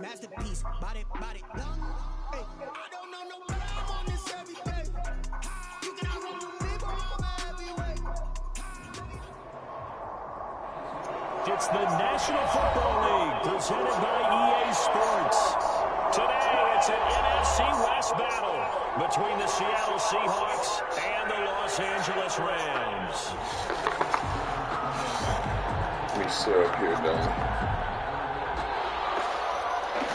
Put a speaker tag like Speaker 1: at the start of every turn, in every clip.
Speaker 1: Masterpiece, body, done. Hey, I don't know no blame on this every day. You cannot run with me, but I'm a heavyweight.
Speaker 2: It's the National Football League presented by EA Sports. Today, it's an NFC West battle between the Seattle Seahawks and the Los Angeles Rams.
Speaker 3: We suck here, don't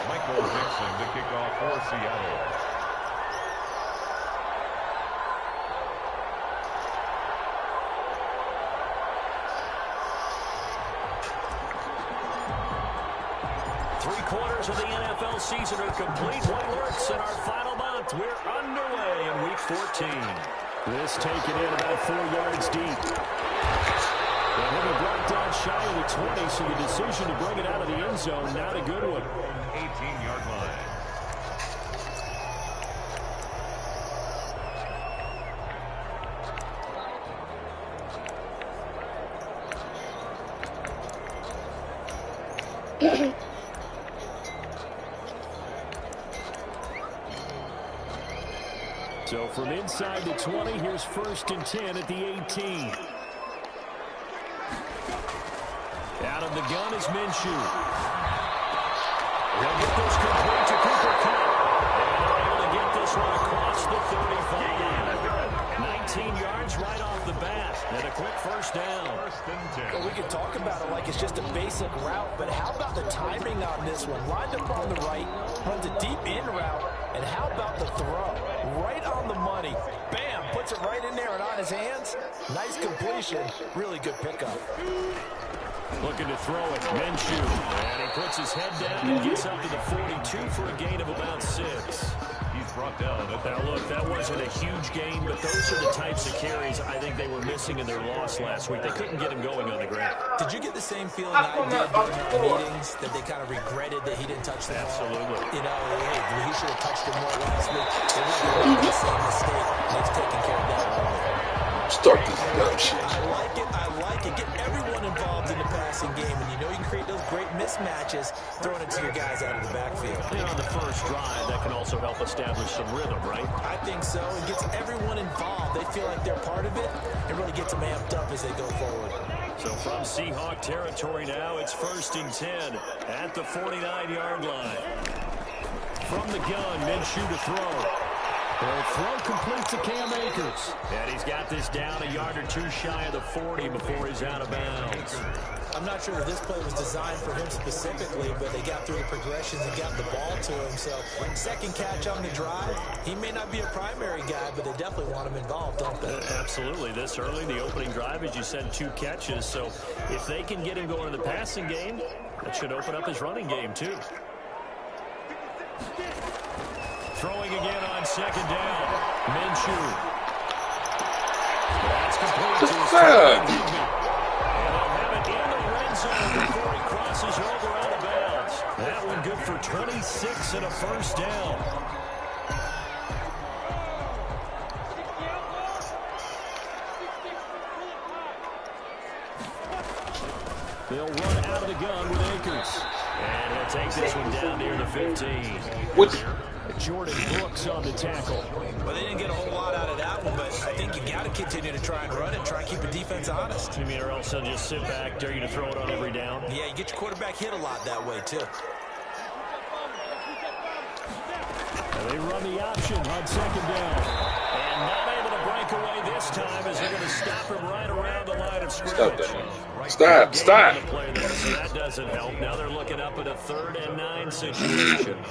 Speaker 4: Michael Dixon to kick off for Seattle.
Speaker 2: Three-quarters of the NFL season are complete. What lurks in our final month? We're underway in Week 14. This taken in about 4 yards deep. They have it blocked down shy of the 20, so the decision to bring it out of the end zone, not a good one.
Speaker 4: 18-yard line.
Speaker 2: So from inside the 20, here's 1st and 10 at the 18. Out of the gun is Minshew. They'll get this complete to Cooper Kupp. And able to get this one across the 35. 19 yards right off the bat. And a quick first down.
Speaker 5: Well, we could talk about it like it's just a basic route, but how about the timing on this one? Lined up on the right, runs a deep in route, and how about the throw? Right on the money. Bam! Puts it right in there and on his hands. Nice completion. Really good pickup.
Speaker 2: Looking to throw it, Minshew. And he puts his head down and gets up to the 42 for a gain of about 6.
Speaker 4: He's brought down.
Speaker 2: Now, look, that wasn't a huge gain, but those are the types of carries I think they were missing in their loss last week. They couldn't get him going on the ground.
Speaker 5: Did you get the same feeling I did during our meetings, that they kind of regretted that he didn't touch the ball?
Speaker 2: Absolutely.
Speaker 5: You know, hey, he should have touched it more last week. They wouldn't make the same mistake. He's taking care of that early.
Speaker 3: start this dumb shit.
Speaker 5: I like it. Get everyone involved in the passing game, and you know you can create those great mismatches throwing it to your guys out of the backfield.
Speaker 2: And on the first drive, that can also help establish some rhythm, right?
Speaker 5: I think so. It gets everyone involved. They feel like they're part of it, and really gets them amped up as they go forward.
Speaker 2: So from Seahawk territory now, it's 1st and 10 at the 49-yard line. From the gun, Minshew to throw. The throw complete to Cam Akers. And he's got this down a yard or two shy of the 40 before he's out of bounds.
Speaker 5: I'm not sure if this play was designed for him specifically, but they got through the progressions and got the ball to him. So second catch on the drive. He may not be a primary guy, but they definitely want him involved, don't they?
Speaker 2: Absolutely. This early, the opening drive, as you said, 2 catches. So if they can get him going in the passing game, that should open up his running game too. Throwing again on 2nd down. Minshew. That's complete to his and they'll have it in the red zone before he crosses over out of bounds. That one good for 26 and a first down. They'll run out of the gun with Akers. And he'll take this one down near the 15. Jordan Brooks on the tackle.
Speaker 5: Well, they didn't get a whole lot out of that one, but I think you got to continue to try and run it, try and keep the defense honest.
Speaker 2: You mean, or else they'll just sit back, dare you to throw it on every down?
Speaker 5: Yeah, you get your quarterback hit a lot that way, too.
Speaker 2: And they run the option on 2nd down. And not able to break away this time as they're going to stop him right around the line of scrimmage.
Speaker 3: Stop.
Speaker 2: So that doesn't help. Now they're looking up at a 3rd and 9 situation.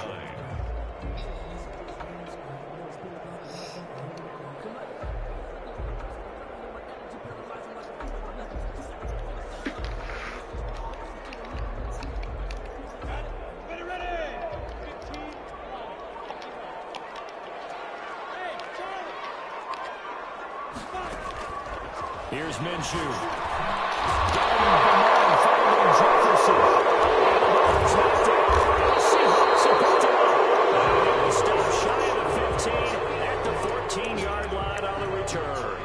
Speaker 2: Here's Minshew. Jefferson. Stop shy of the 15 at the 14-yard line on the return.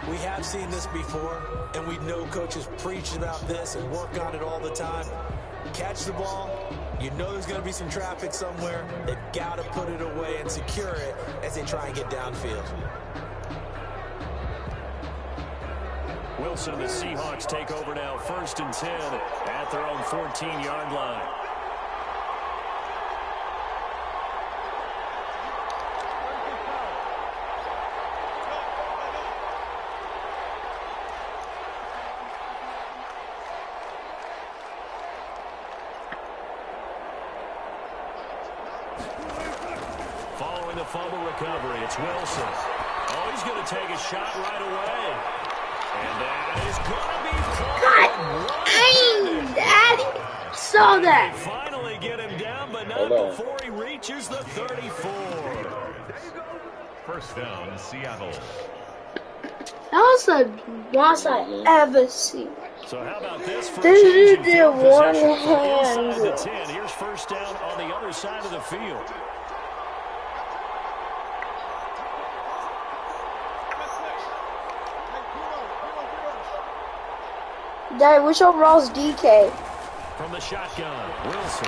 Speaker 5: We have seen this before, and we know coaches preach about this and work on it all the time. Catch the ball, You know there's going to be some traffic somewhere. They've got to put it away and secure it as they try and get downfield.
Speaker 2: Wilson and the Seahawks take over now, 1st and 10 at their own 14-yard line. Following the fumble recovery, it's Wilson. Oh, he's going to take a shot right away. And that is going to be
Speaker 6: Dang, Daddy. Saw that.
Speaker 2: They finally get him down, but not before he reaches the 34.
Speaker 4: 1st down, Seattle.
Speaker 6: That was the most I ever seen.
Speaker 2: So how about this for
Speaker 6: This
Speaker 2: changing
Speaker 6: is the
Speaker 2: field
Speaker 6: one
Speaker 2: position from
Speaker 6: hand.
Speaker 2: inside the 10. Here's 1st down on the other side of the field.
Speaker 6: Daddy, which overall's DK?
Speaker 2: From the shotgun, Wilson.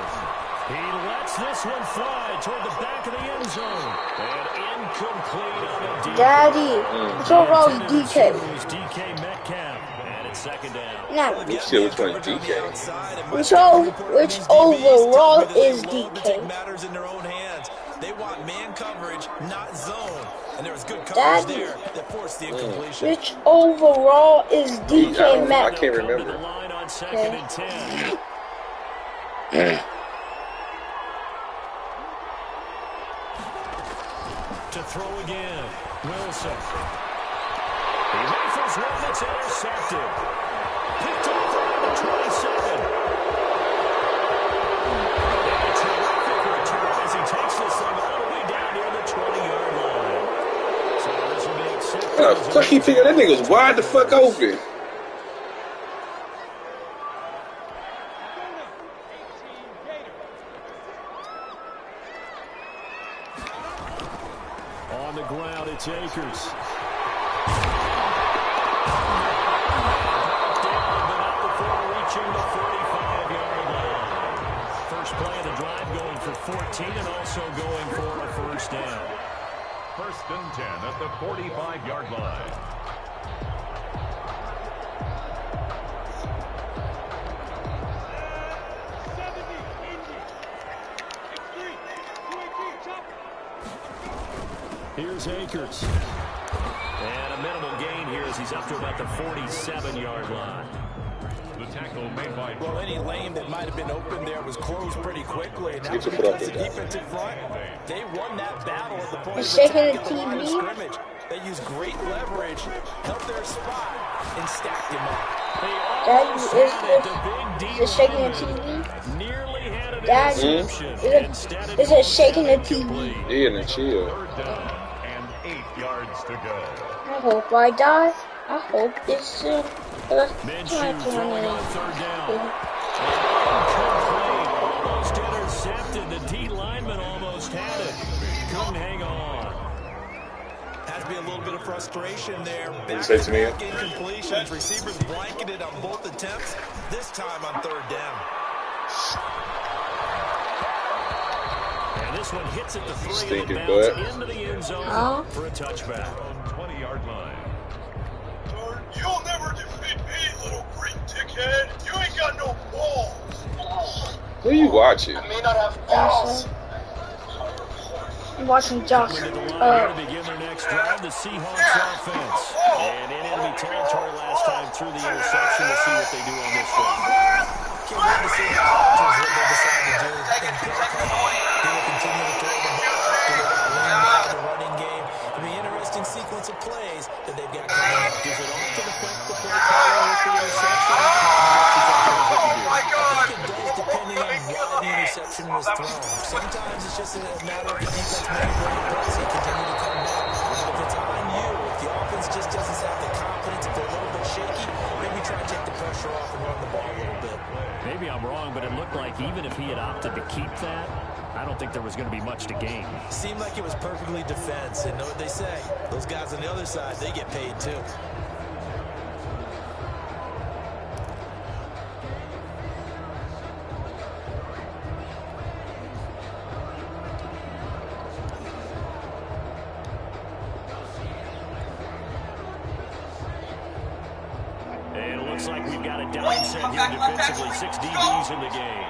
Speaker 2: He lets this one fly toward the back of the end zone. And incomplete on a deep.
Speaker 6: Daddy, which overall's DK?
Speaker 2: DK Metcalf. And it's 2nd down.
Speaker 6: No.
Speaker 3: You see which one is DK?
Speaker 6: Which overall is DK?
Speaker 5: Matters in their own hands. They want man coverage, not zone. And there was good coverage
Speaker 6: Daddy.
Speaker 5: there that forced the incompletion.
Speaker 6: Which overall is DK
Speaker 3: I
Speaker 6: Metcalf?
Speaker 3: can't remember.
Speaker 2: The line on 2nd and 10. To throw again, Wilson. He rifles one that's intercepted. Picked off around the 27. And a terrific return as he takes this thing all the way down near the 20-yard line. So this will be accepted.
Speaker 3: How the fuck he figured that nigga was wide the fuck open?
Speaker 2: On the ground, it's Akers. Down, but not before reaching the 45-yard line. First play of the drive going for 14 and also going for a 1st down.
Speaker 4: 1st and 10 at the 45-yard line.
Speaker 2: Here's Akers. And a minimal gain here as he's up to about the 47-yard line.
Speaker 4: The tackle made by...
Speaker 5: Well, any lane that might have been open there was closed pretty quickly. And that was
Speaker 3: Get your foot off
Speaker 5: because the
Speaker 3: there,
Speaker 5: defensive front, they won that battle at the point of
Speaker 6: Shaking
Speaker 5: attack
Speaker 6: the
Speaker 5: at the line of
Speaker 6: TV.
Speaker 5: scrimmage. They used great leverage, held their spot, and stacked him up.
Speaker 6: Daddy, is it shaking the TV?
Speaker 2: Nearly had an
Speaker 6: Daddy,
Speaker 2: interception.
Speaker 6: is it shaking the TV?
Speaker 3: Yeah, and chill.
Speaker 4: 3rd down and 8 yards to go.
Speaker 6: I hope I die. I hope it's
Speaker 2: Minshew throwing on 3rd down. Incomplete. Almost intercepted. The D lineman almost had it. Couldn't hang on.
Speaker 5: Has to be a little bit of frustration there.
Speaker 3: What you say to me?
Speaker 5: Back-to-back incompletions. Receivers blanketed on both attempts. This time on 3rd down.
Speaker 2: And this one hits at the 3 and
Speaker 3: Stinking
Speaker 2: it bounces
Speaker 3: butt.
Speaker 2: into the end zone
Speaker 6: Oh.
Speaker 2: for a touchback.
Speaker 4: On 20-yard line.
Speaker 7: You'll never defeat me, little green dickhead. You ain't got no balls.
Speaker 3: Who you watching?
Speaker 7: I may not have balls.
Speaker 6: I'm watching Josh.
Speaker 2: Into the line to begin their next drive, the Seahawks offense. And in enemy territory last time through the interception. We'll see what they do on this one.
Speaker 5: Can't wait to see what they decide to do. They will continue to throw the ball, the running game. It'll be an interesting sequence of plays that they've got coming up. Does it often affect the play caller with the interception? I think it does, depending on why the interception was thrown. Sometimes it's just a matter of the defense making great plays and continue to come back. But if it's on you, if the offense just doesn't have the confidence, if they're a little bit shaky, maybe try to take the pressure off and run the ball a little bit.
Speaker 2: Maybe I'm wrong, but it looked like even if he had opted to keep that, I don't think there was going to be much to gain.
Speaker 5: Seemed like it was perfectly defense, and know what they say. Those guys on the other side, they get paid too.
Speaker 2: looks like we've got a dime set here defensively. 6 DBs in the game.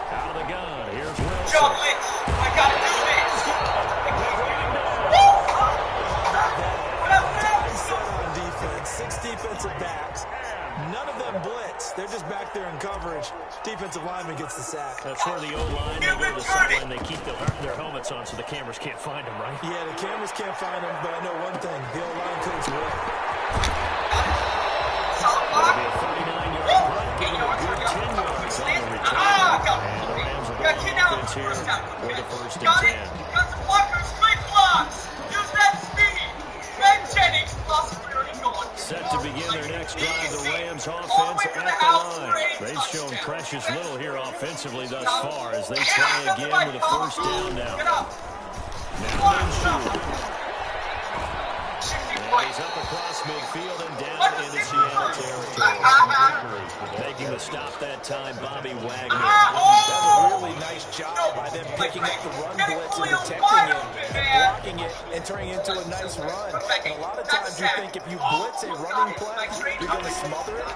Speaker 2: Out of the gun, here's Wilson.
Speaker 7: I gotta do this.
Speaker 5: On defense, 6 defensive backs. None of them blitz. They're just back there in coverage. Defensive lineman gets the sack.
Speaker 2: That's where the O-line, they go to the sideline, they keep their helmets on so the cameras can't find them, right?
Speaker 5: Yeah, the cameras can't find them, but I know one thing. The O-line coach will.
Speaker 2: That'll be a 39-yard run, giving a good 10 yards on the return. And the Rams will go on offense here for the first and 10.
Speaker 7: Got some blockers, straight blocks. Use that speed. Ben Jennings, possibly going.
Speaker 2: Set to begin their next drive, the Rams offense at the line. They've shown precious little here offensively thus far as they try again with a first down now. Now Minshew. And he's up across midfield and down into Seattle territory. Making the stop that time, Bobby Wagner.
Speaker 5: That's a really nice job by them picking up the run blitz and protecting it and blocking it and turning it into a nice run. And a lot of times you think if you blitz a running play, you're going to smother it.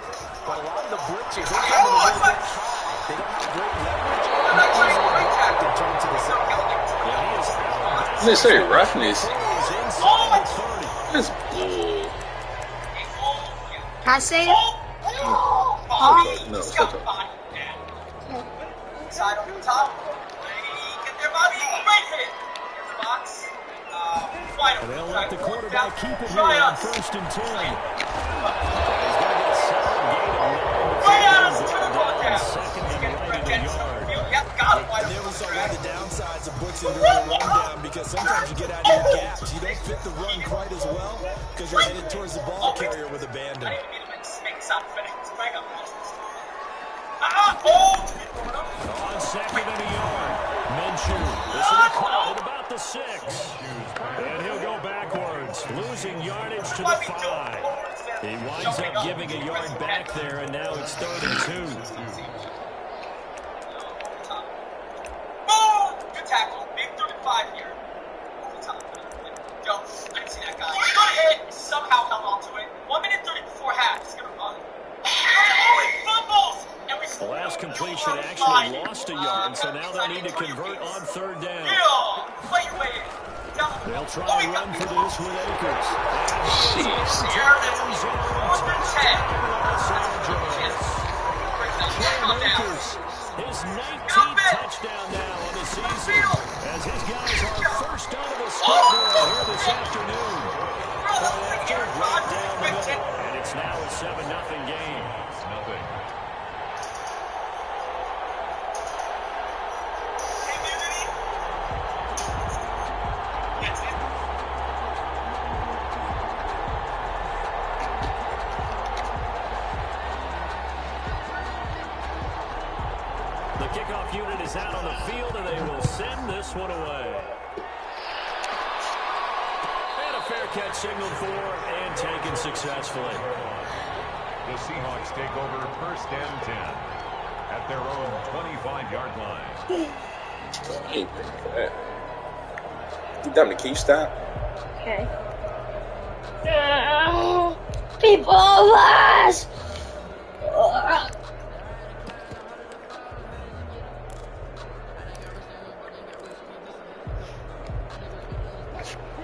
Speaker 5: But a lot of the blitzes, they come a little bit high. They don't have great leverage. And that's easily blocked and turned to the side.
Speaker 3: They say roughness. That's bull.
Speaker 6: Can I say it?
Speaker 3: No, shut up.
Speaker 7: Side over the top. Get their body right hit. Here's the box. Wide open.
Speaker 2: They'll let the quarterback keep it here on first and 10. He's going to get a solid gain of 9.
Speaker 7: Right out of the turbo down.
Speaker 2: Second and right in the yard.
Speaker 7: Yep, got it.
Speaker 5: I never saw one of the downsides of blitzing during the rundown because sometimes you get out of your gaps. You don't fit the run quite as well because you're headed towards the ball carrier with abandon.
Speaker 2: On second and a yard, Minshew. This is a call at about the 6. And he'll go backwards, losing yardage to the 5. He winds up giving a yard back there, and now it's 3rd and 2.
Speaker 7: Good tackle. Big 35 here. Yo, I didn't see that guy. Good hit. Somehow held on to it. 1 minute 30 before half. He's going to run. Oh, he fumbles!
Speaker 2: The last completion actually lost a yard, so now they need to convert on 3rd down.
Speaker 7: Play your way in.
Speaker 2: They'll try to run for this with Akers.
Speaker 3: Jeez.
Speaker 7: Here it is. 4th and 10.
Speaker 2: Cam Akers, his 19th touchdown now on the season, as his guys are first out of the scoreboard here this afternoon. Right down the middle, and it's now a 7-0 game.
Speaker 4: It's nothing.
Speaker 2: The kickoff unit is out on the field, and they will send this one away. And a fair catch signaled for and taken successfully.
Speaker 4: The Seahawks take over first and 10 at their own 25-yard line.
Speaker 3: Hey, you dumb to keep stop.
Speaker 6: Okay. People of us!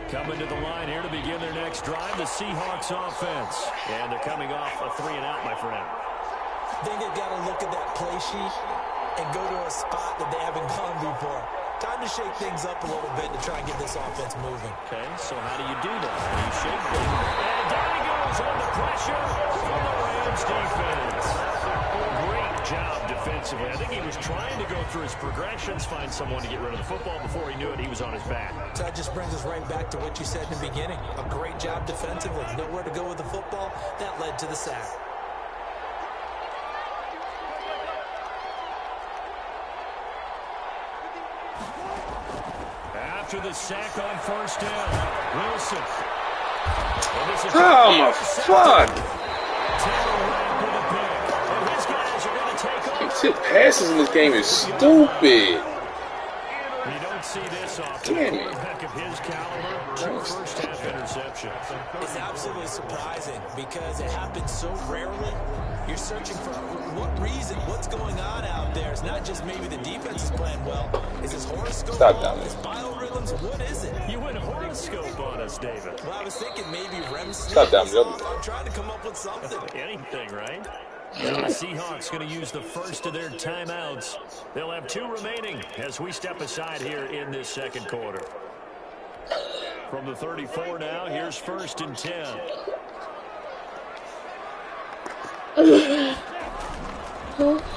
Speaker 2: Coming to the line here to begin their next drive, the Seahawks offense. And they're coming off a 3-and-out, my friend.
Speaker 5: I think they've got to look at that play sheet and go to a spot that they haven't gone before. Time to shake things up a little bit to try and get this offense moving.
Speaker 2: Okay, so how do you do that? How do you shake them? And down he goes under pressure from the Rams defense. Great job defensively. I think he was trying to go through his progressions, find someone to get rid of the football. Before he knew it, he was on his back.
Speaker 5: So that just brings us right back to what you said in the beginning. A great job defensively. Nowhere to go with the football. That led to the sack.
Speaker 2: After the sack on first down, Wilson.
Speaker 3: Oh my fuck!
Speaker 2: And his guys are going to take over.
Speaker 3: Tip passes in this game is stupid.
Speaker 2: You don't see this off to a quarterback of his caliber. 2 first-half interceptions.
Speaker 5: It's absolutely surprising because it happens so rarely. You're searching for what reason, what's going on out there. It's not just maybe the defense is playing well. Is his horoscope on? His biorhythms? What is it?
Speaker 2: You went horoscope on us, David.
Speaker 5: Well, I was thinking maybe REM sleep.
Speaker 3: Stop down,
Speaker 5: I'm trying to come up with something.
Speaker 2: Anything, right? Now the Seahawks going to use the first of their timeouts. They'll have 2 remaining as we step aside here in this second quarter. From the 34 now, here's 1st and 10.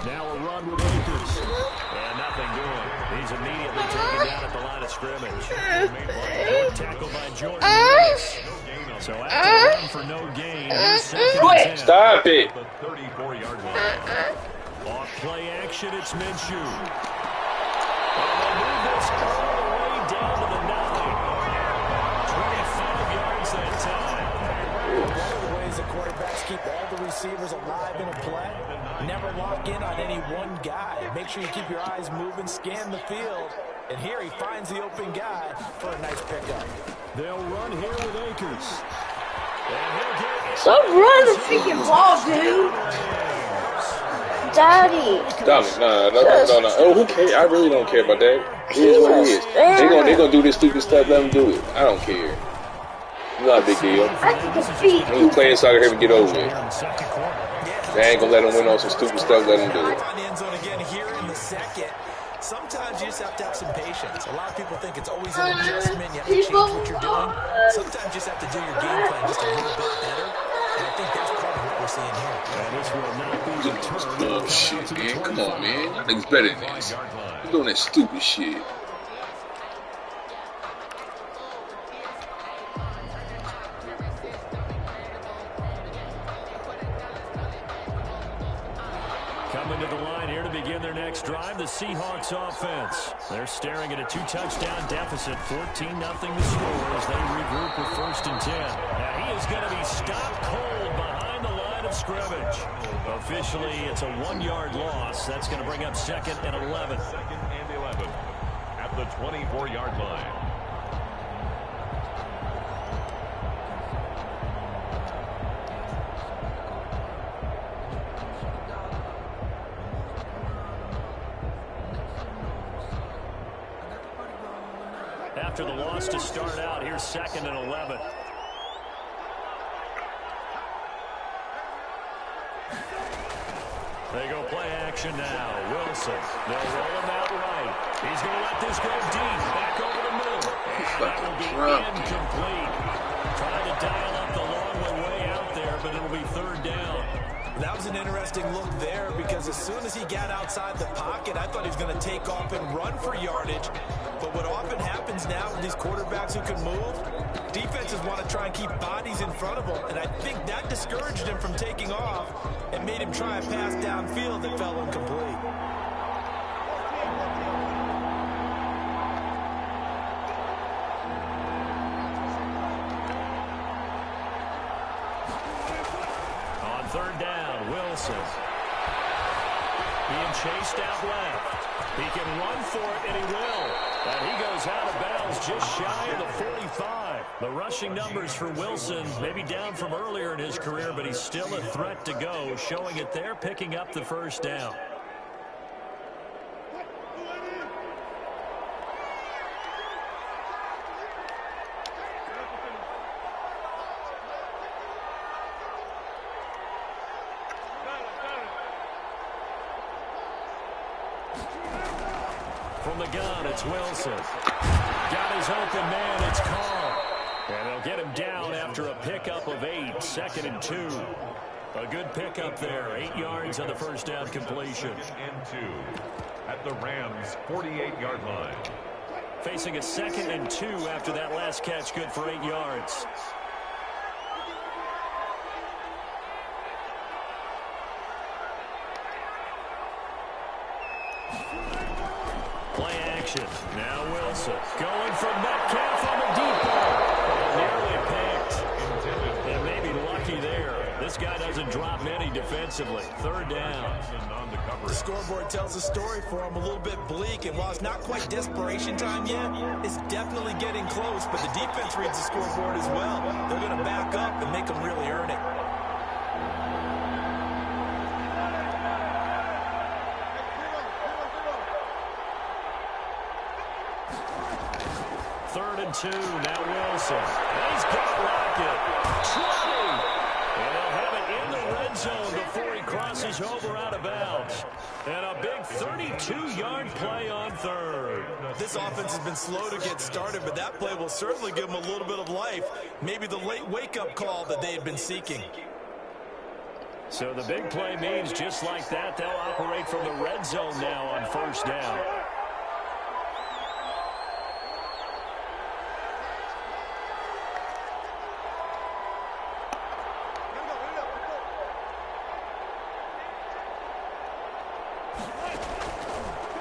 Speaker 2: Now a run with Akers. And nothing doing. He's immediately taken down at the line of scrimmage. Tackled by Jordan Lewis. So after a run for no gain, here's 2nd and 10.
Speaker 3: Stop it.
Speaker 4: The 34-yard line.
Speaker 2: Off play action, it's Minshew. And they move this all the way down to the 9. 25 yards that time.
Speaker 5: One of the ways the quarterbacks keep all the receivers alive in a play, never lock in on any one guy. Make sure you keep your eyes moving, scan the field. And here he finds the open guy for a nice pickup.
Speaker 2: They'll run here with Akers. And he'll get
Speaker 6: Stop running the freaking ball, dude. Daddy.
Speaker 3: Dominic, no. Oh, who cares? I really don't care about that. It is what it is. They gonna do this stupid stuff. Let them do it. I don't care. It's not a big deal.
Speaker 6: I can defeat
Speaker 3: I'm just playing soccer here to get over it. They ain't gonna let them win on some stupid stuff. Let them do it.
Speaker 5: On the end zone again here in the second. Sometimes you just have to have some patience. A lot of people think it's always an adjustment. You have to change what you're doing. Sometimes you just have to do your game plan just a little bit better. And I think that's part of what we're seeing here.
Speaker 2: And this will not be the turn.
Speaker 3: Oh, shit, man. Come on, man. I think it's better than this. You're doing that stupid shit.
Speaker 2: Coming to the line here to begin their next drive, the Seahawks offense. They're staring at a 2-touchdown deficit, 14-0 the score as they regroup with 1st and 10. Now he is going to be stopped cold behind the line of scrimmage. Officially, it's a 1-yard loss. That's going to bring up 2nd and 11.
Speaker 4: 2nd and 11 at the 24-yard line.
Speaker 2: After the loss to start out, here's 2nd and 11. They go play action now. Wilson. They'll roll him out right. He's going to let this go deep. Back over the middle. And that will be incomplete. Trying to dial up the long way out there, but it'll be 3rd down.
Speaker 5: That was an interesting look there because as soon as he got outside the pocket, I thought he was going to take off and run for yardage. But what often happens now with these quarterbacks who can move, defenses want to try and keep bodies in front of them. And I think that discouraged him from taking off and made him try a pass downfield that fell incomplete.
Speaker 2: On 3rd down, Wilson. Being chased out left. He can run for it, and he will. And he goes out of bounds just shy of the 45. The rushing numbers for Wilson maybe down from earlier in his career, but he's still a threat to go, showing it there, picking up the 1st down. From the gun, it's Wilson. Got his open man, it's Carr. And they'll get him down after a pickup of 8, 2nd and 2. A good pickup there, 8 yards on the 1st down completion.
Speaker 4: 2nd and 2 at the Rams' 48-yard line.
Speaker 2: Facing a 2nd and 2 after that last catch, good for 8 yards. Play action. Now Wilson going for Metcalf on the deep ball. Nearly picked. And maybe lucky there. This guy doesn't drop many defensively. Third down.
Speaker 5: The scoreboard tells a story for him, a little bit bleak, and while it's not quite desperation time yet, it's definitely getting close, but the defense reads the scoreboard as well. They're going to back up and make them really earn it.
Speaker 2: Third and 2, now Wilson. He's got Lockett. 20. And he'll have it in the red zone before he crosses over out of bounds. And a big 32-yard play on third.
Speaker 5: This offense has been slow to get started, but that play will certainly give them a little bit of life. Maybe the late wake-up call that they had been seeking.
Speaker 2: So the big play means just like that, they'll operate from the red zone now on first down.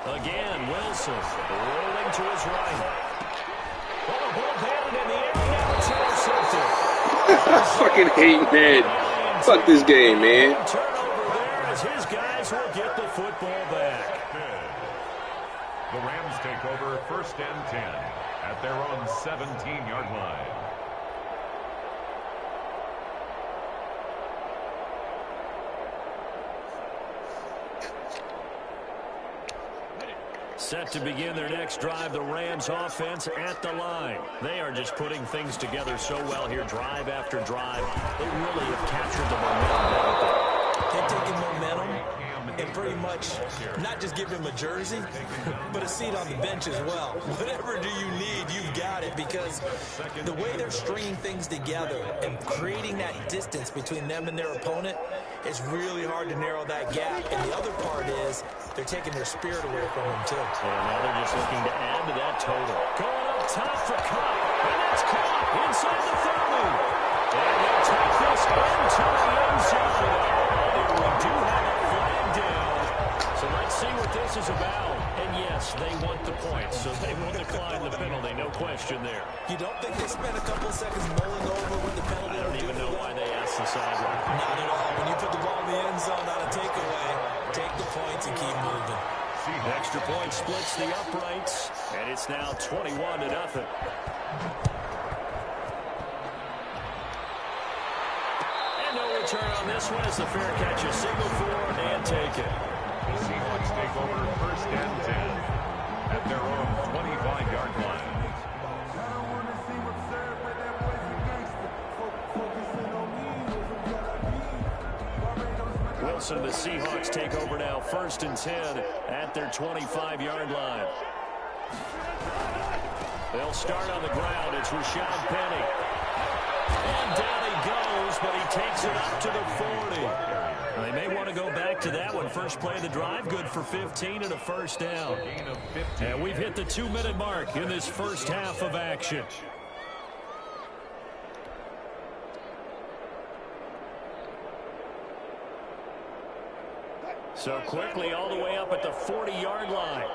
Speaker 2: Again, Wilson rolling to his right. Oh, ball batted in the air. Now it's intercepted.
Speaker 3: I fucking hate that. Fuck this game, man.
Speaker 2: Turnover there as his guys will get the football back.
Speaker 4: The Rams take over first and 10 at their own 17-yard line.
Speaker 2: Set to begin their next drive, the Rams offense at the line. They are just putting things together so well here, drive after drive. They really have captured the momentum.
Speaker 5: They've taken momentum and pretty much not just give him a jersey, but a seat on the bench as well. Whatever do you need, you've got it, because the way they're stringing things together and creating that distance between them and their opponent, it's really hard to narrow that gap. And the other part is they're taking their spirit away from them, too.
Speaker 2: And now they're just looking to add to that total. Going up top for Kupp, and that's caught inside the 30. And they'll take this into the end zone. And we do have a flag down. So let's see what this is about. And yes, they want the points, so they will decline the penalty, no question there.
Speaker 5: You don't think they spent a couple seconds mulling over what the penalty
Speaker 2: I don't even know why they asked the sideline.
Speaker 5: Not at all. When you put the ball in the end zone on a takeaway, take the points and keep moving.
Speaker 2: Extra point splits the uprights, and it's now 21-0. And no return on this one as the fair catch is signaled for and taken.
Speaker 4: The Seahawks take over first and 10 at their own 25-yard line.
Speaker 2: Wilson, the Seahawks take over now, first and 10 at their 25-yard line. They'll start on the ground. It's Rashad Penny. And down he goes, but he takes it up to the 40. They may want to go back to that one. First play of the drive, good for 15 and a first down. And we've hit the 2-minute mark in this first half of action. So quickly all the way up at the 40-yard line.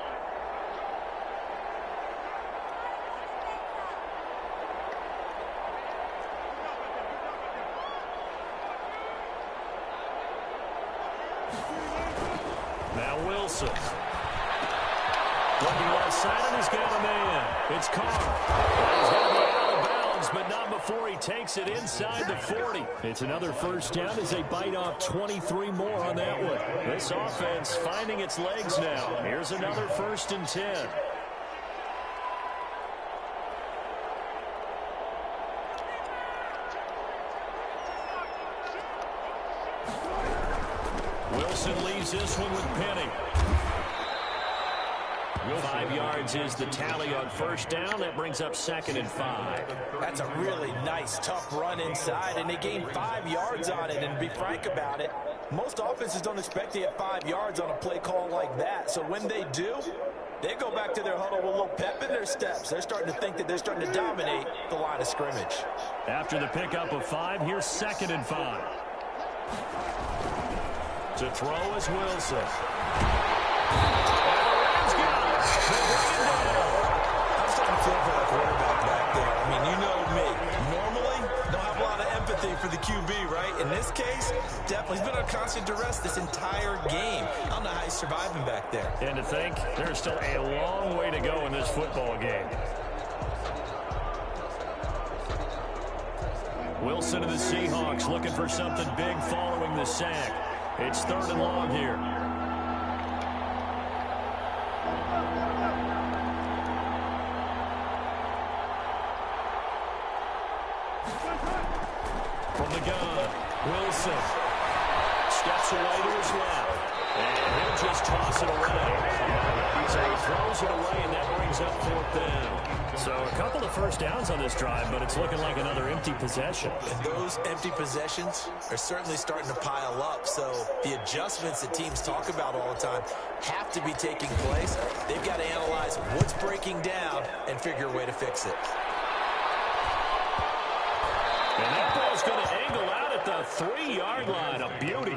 Speaker 2: Now Wilson. Looking left side, and he's got a man. It's Carr. He's going to be out of bounds, but not before he takes it inside the 40. It's another first down as they bite off 23 more on that one. This offense finding its legs now. Here's another first and 10. Wilson leaves this one with Penny. 5 yards is the tally on first down. That brings up 2nd and 5.
Speaker 5: That's a really nice, tough run inside, and they gained 5 yards on it. And to be frank about it, most offenses don't expect to get 5 yards on a play call like that. So when they do, they go back to their huddle with a little pep in their steps. They're starting to think that they're starting to dominate the line of scrimmage.
Speaker 2: After the pickup of 5, here's 2nd and 5. To throw is Wilson.
Speaker 5: I'm starting to feel for that quarterback back there. I mean, you know me. Normally, don't have a lot of sympathy for the QB, right? In this case, definitely. He's been on constant duress this entire game. I don't know how he's surviving back there.
Speaker 2: And to think, there's still a long way to go in this football game. Wilson of the Seahawks looking for something big following the sack. It's 3rd and long here. From the gun, Wilson steps away to his left, and he'll just toss it away. So he throws it away, and that brings up 4th down. So a couple of first downs on this drive, but it's looking like another empty possession.
Speaker 5: And those empty possessions are certainly starting to pile up. So the adjustments that teams talk about all the time have to be taking place. They've got to analyze what's breaking down and figure a way to fix it.
Speaker 2: And that ball's going to angle out at the 3-yard line. A beauty.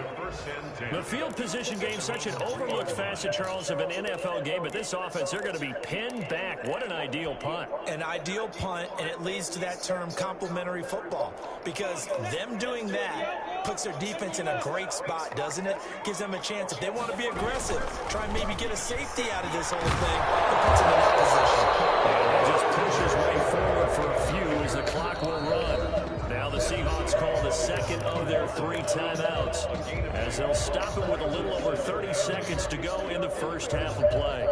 Speaker 2: The field position game, such an overlooked facet, Charles, of an NFL game. But this offense, they're going to be pinned back. What an ideal punt.
Speaker 5: An ideal punt, and it leads to that term complementary football. Because them doing that puts their defense in a great spot, doesn't it? Gives them a chance. If they want to be aggressive, try and maybe get a safety out of this whole thing, it puts them in that position.
Speaker 2: And he just pushes way forward for a few as the clock will run. Now the Seahawks call the second of their 3 timeouts as they'll stop it with a little over 30 seconds to go in the first half of play.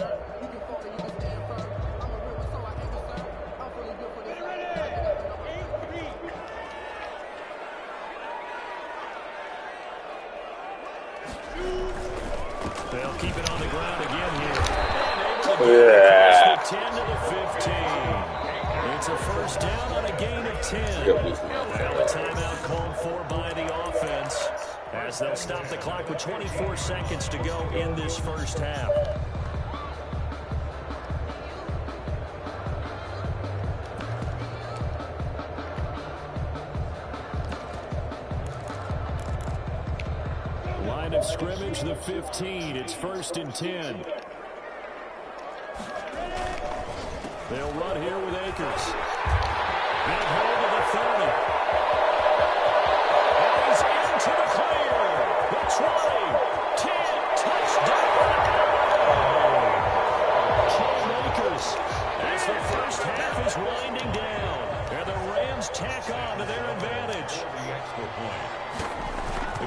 Speaker 2: They'll keep it on the ground again here.
Speaker 3: Yeah.
Speaker 2: 10 to the 15. It's a first down on a gain of 10. Now the timeout called for by the offense as they'll stop the clock with 24 seconds to go in this first half. Line of scrimmage, the 15. It's 1st and 10. They'll run here with Akers. Get hold of the 30. And he's into the clear. The 20. 10. Touchdown. Cam Akers as the first half is winding down. And the Rams tack on to their advantage.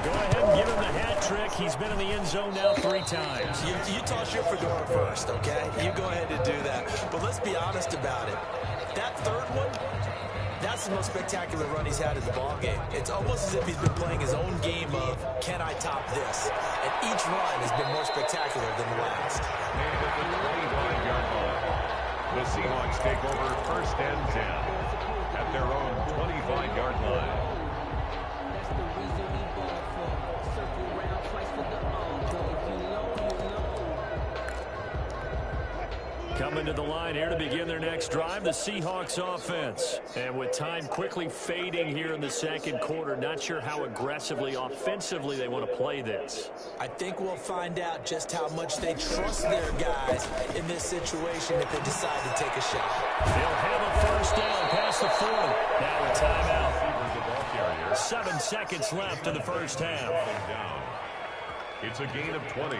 Speaker 2: Go ahead and give him the hat trick. He's been in the end zone now 3 times.
Speaker 5: You toss your fedora first, okay? You go ahead and do that. But let's be honest about it. That third one, that's the most spectacular run he's had in the ballgame. It's almost as if he's been playing his own game of, can I top this? And each run has been more spectacular than the last.
Speaker 4: The Seahawks take over 1st and 10 at their own 25-yard line.
Speaker 2: Coming to the line here to begin their next drive, the Seahawks offense. And with time quickly fading here in the second quarter, not sure how aggressively, offensively they want to play this.
Speaker 5: I think we'll find out just how much they trust their guys in this situation if they decide to take a shot.
Speaker 2: They'll have a first down past the 40. Now a timeout. 7 seconds left in the first half.
Speaker 4: It's a gain of 20.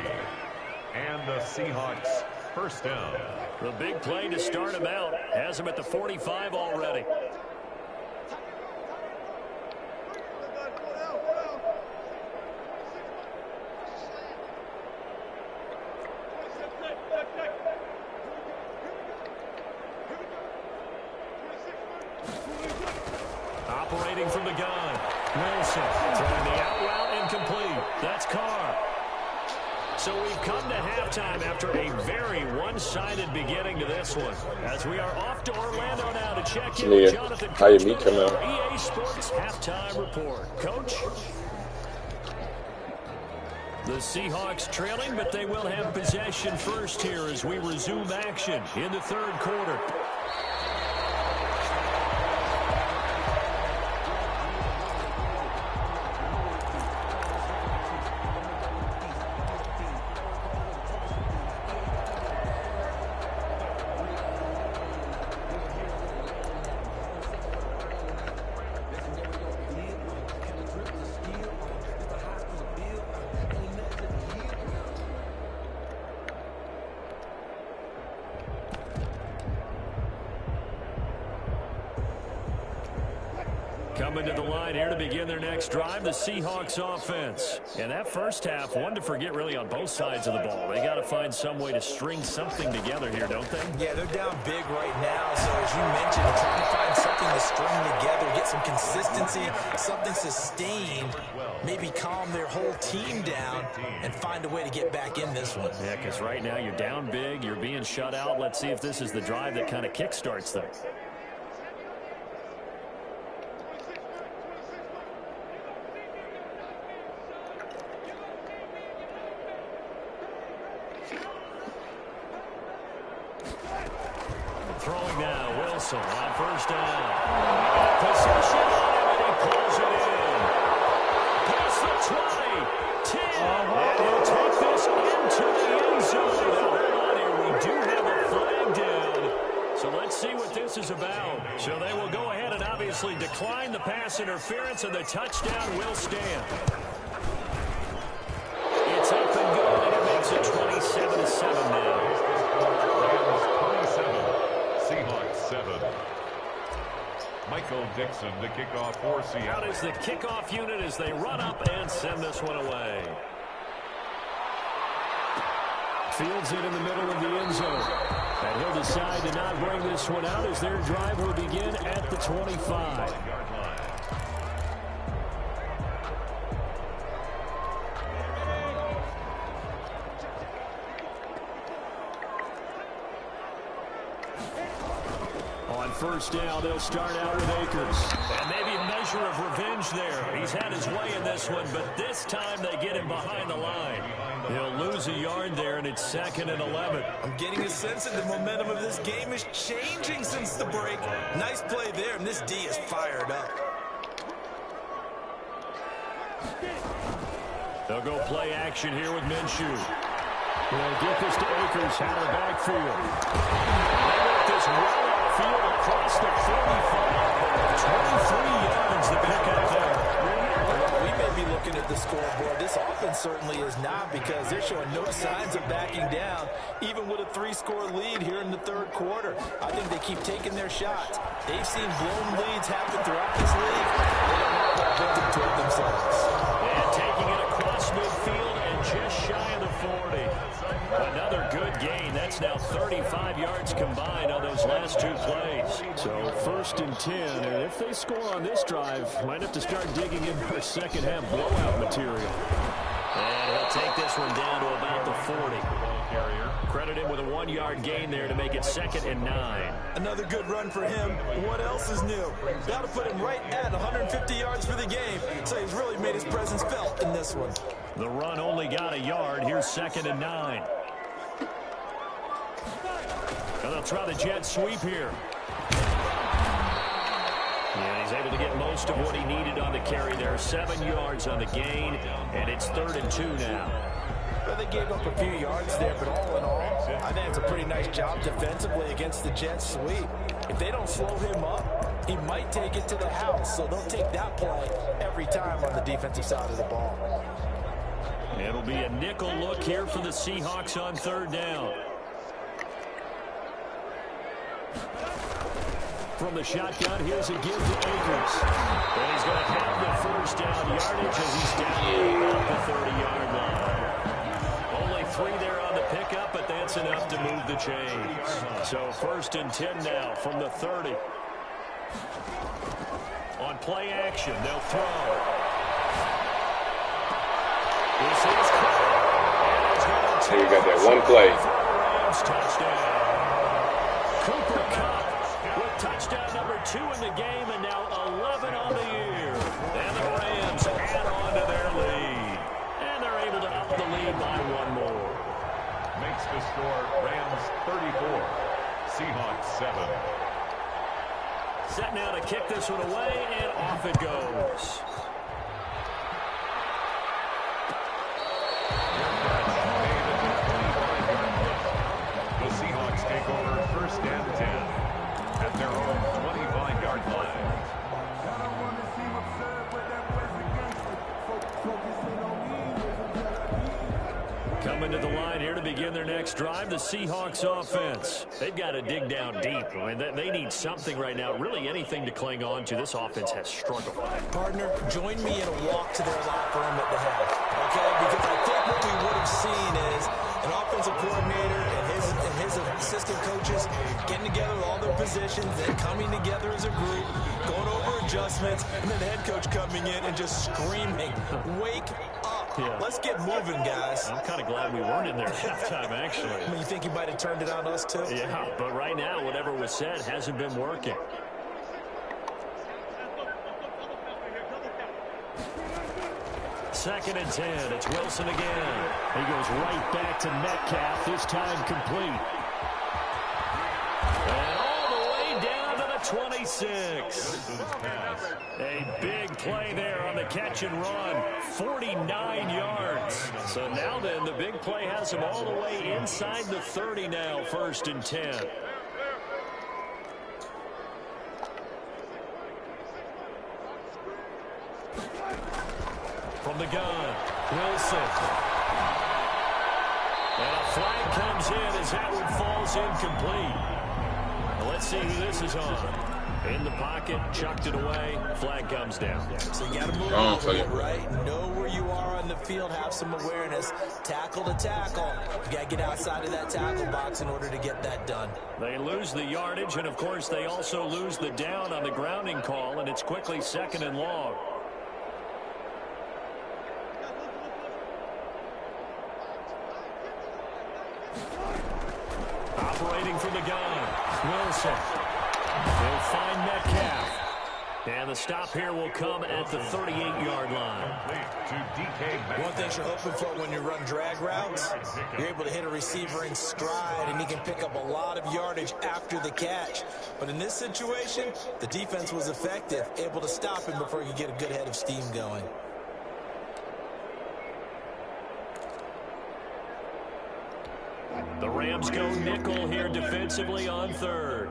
Speaker 4: And the Seahawks first down.
Speaker 2: The big play to start him out. Has him at the 45 already. Operating from the gun. Wilson throwing the out route incomplete. That's Carr. So we've come to halftime after a very one-sided beginning to this one. As we are off to Orlando now to check in with Jonathan Coachman for EA Sports Halftime Report. Coach? The Seahawks trailing, but they will have possession first here as we resume action in the third quarter. Coming to the line here to begin their next drive, the Seahawks offense. And that first half, one to forget really on both sides of the ball. They got to find some way to string something together here, don't they?
Speaker 5: Yeah, they're down big right now. So as you mentioned, they're trying to find something to string together, get some consistency, something sustained, maybe calm their whole team down and find a way to get back in this one.
Speaker 2: Yeah, because right now you're down big, you're being shut out. Let's see if this is the drive that kind of kickstarts them. Throwing now, Wilson on first down. Possession, and he pulls it in. Past the 20, 10, and he'll take this into the end zone. Now, hold on here, we do have a flag down. So let's see what this is about. So they will go ahead and obviously decline the pass interference, and the touchdown will stand. It's up and good, and it makes it 27-7 now.
Speaker 4: Seahawks 7. Michael Dixon, the kickoff for Seattle.
Speaker 2: Out is the kickoff unit as they run up and send this one away. Fields it in the middle of the end zone. And he'll decide to not bring this one out as their drive will begin at the 25. First down, they'll start out with Akers. And maybe a measure of revenge there. He's had his way in this one, but this time they get him behind the line. He'll lose a yard there, and it's 2nd and 11.
Speaker 5: I'm getting a sense that the momentum of this game is changing since the break. Nice play there, and this D is fired up.
Speaker 2: They'll go play action here with Minshew. They'll get this to Akers out of the backfield. They work this well field across the 45. 23 yards the pick out there.
Speaker 5: Well, we may be looking at the scoreboard. This offense certainly is not, because they're showing no signs of backing down, even with a 3-score lead here in the third quarter. I think they keep taking their shots. They've seen blown leads happen throughout this league. They don't want that victim toward themselves.
Speaker 2: And taking it across midfield and just shy of the 40. Another good gain. That's now 35 yards combined on those last two plays. So 1st and 10, and if they score on this drive, might have to start digging in for second half blowout material. And he'll take this one down to about the 40. Credit him with a 1-yard gain there to make it 2nd and 9.
Speaker 5: Another good run for him. What else is new? That'll put him right at 150 yards for the game. So he's really made his presence felt in this one.
Speaker 2: The run only got a yard. Here's 2nd and 9. And they'll try the jet sweep here. And he's able to get most of what he needed on the carry there. 7 yards on the gain, and it's 3rd and 2 now.
Speaker 5: Well, they gave up a few yards there, but all in all, I think it's a pretty nice job defensively against the jet sweep. If they don't slow him up, he might take it to the house, so they'll take that play every time on the defensive side of the ball.
Speaker 2: It'll be a nickel look here for the Seahawks on 3rd down. From the shotgun, here's a give to Akers. And he's going to have the 1st down yardage as he's down about the 30-yard line. Only 3 there on the pickup, but that's enough to move the chains. So 1st and 10 now from the 30. On play action, they'll throw. This is
Speaker 3: So you got that one play.
Speaker 2: touchdown. Cooper Kupp with touchdown number 2 in the game, and now 11 on the year. And the Rams add on to their lead. And they're able to up the lead by 1 more.
Speaker 4: Makes the score Rams 34, Seahawks 7.
Speaker 2: Set now to kick this one away, and off it goes.
Speaker 4: The Seahawks take over 1st and 10 at their own 25-yard line.
Speaker 2: Coming to the line here to begin their next drive, the Seahawks offense. They've got to dig down deep. I mean, they need something right now, really anything to cling on to. This offense has struggled.
Speaker 5: Partner, join me in a walk to their locker room at the half, okay? Because I think what we would have seen is an offensive coordinator and his assistant coaches getting together with all their positions, then coming together as a group, going over adjustments, and then the head coach coming in and just screaming, "Wake up. Yeah. Let's get moving, guys."
Speaker 2: I'm kind of glad we weren't in there at halftime, actually.
Speaker 5: I mean, you think he might have turned it on us, too?
Speaker 2: Yeah, but right now, whatever was said hasn't been working. Second and 10. It's Wilson again. He goes right back to Metcalf, this time complete. And all the way down to the 26. A big play there on the catch and run. 49 yards. So now then, the big play has him all the way inside the 30 now, 1st and 10. From the gun, Wilson. And a flag comes in as that one falls incomplete. Well, let's see who this is on. In the pocket, chucked it away, flag comes down.
Speaker 5: So you got to move a little bit, right? Know where you are on the field, have some awareness. Tackle to tackle. You got to get outside of that tackle box in order to get that done.
Speaker 2: They lose the yardage, and of course they also lose the down on the grounding call, and it's quickly 2nd and long. Operating from the gun, Wilson. He'll find Metcalf. And the stop here will come at the 38-yard line.
Speaker 5: One thing you're hoping for when you run drag routes, you're able to hit a receiver in stride, and he can pick up a lot of yardage after the catch. But in this situation, the defense was effective, able to stop him before you get a good head of steam going.
Speaker 2: The Rams go nickel here defensively on 3rd.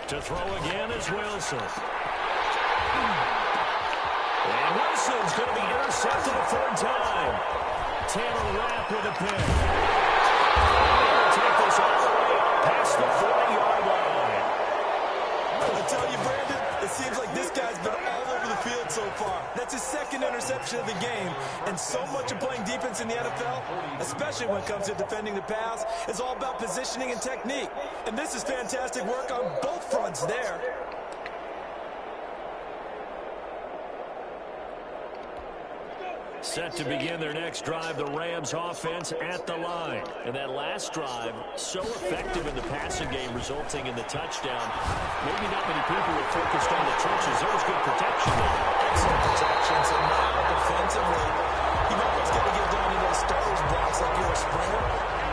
Speaker 2: To throw again is Wilson. And Wilson's going to be intercepted a 3rd time. Taylor Rapp with a pick. Take this all the way past the 40-yard line.
Speaker 5: I tell you, Brandon, it seems like this guy's been all over the field so far. That's his 2nd interception of the game. And so much of playing defense in the NFL, especially when it comes to defending the pass, is all about positioning and technique. And this is fantastic work on both fronts there.
Speaker 2: Set to begin their next drive, the Rams offense at the line. And that last drive, so effective in the passing game, resulting in the touchdown. Maybe not many people were focused on the trenches. There was good protection there.
Speaker 5: Excellent protection. So now defensively, you've always got to get down to those starters blocks like you're a sprinter.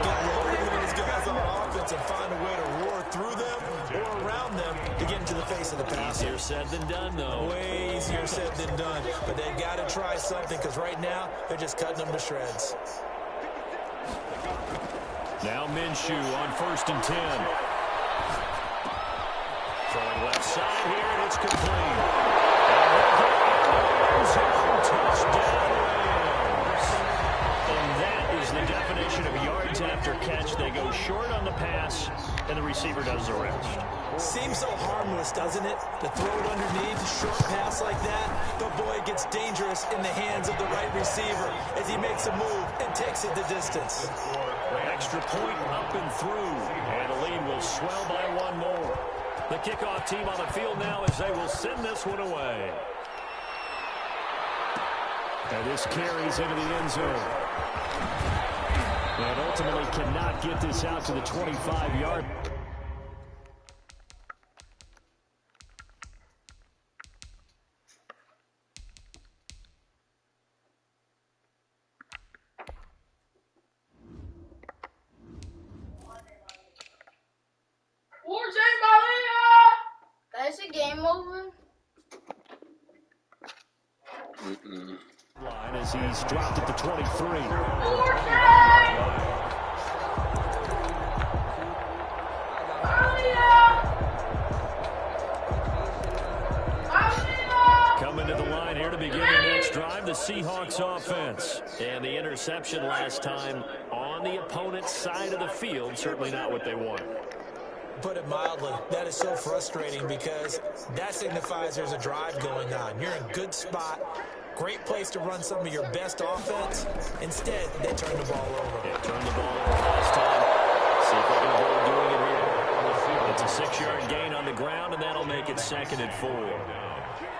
Speaker 5: Get loaded with those guys on offense and find a way to roar through them or around them to get into the face of the pass.
Speaker 2: Easier said than done, though.
Speaker 5: Way easier said than done. But they've got to try something because right now they're just cutting them to shreds.
Speaker 2: Now Minshew on 1st and 10. Throwing left side here, and it's complete. Touchdown Rams. And that is the definition of yards after catch. They go short on the pass, and the receiver does the rest.
Speaker 5: Seems so harmless, doesn't it? To throw it underneath, a short pass like that, but boy, it gets dangerous in the hands of the right receiver as he makes a move and takes it the distance.
Speaker 2: Extra point up and through, and the lead will swell by 1 more. The kickoff team on the field now as they will send this one away. And this carries into the end zone. And ultimately cannot get this out to the 25-yard.
Speaker 6: Is the game over?
Speaker 2: Line as he's dropped at the 23. interception last time on the opponent's side of the field. Certainly not what they want.
Speaker 5: Put it mildly, that is so frustrating because that signifies there's a drive going on. You're in a good spot, great place to run some of your best offense. Instead, they turn the ball over.
Speaker 2: Yeah, turn the ball over last time. See if they can avoid doing it here. It's a 6-yard gain on the ground, and that'll make it 2nd and 4.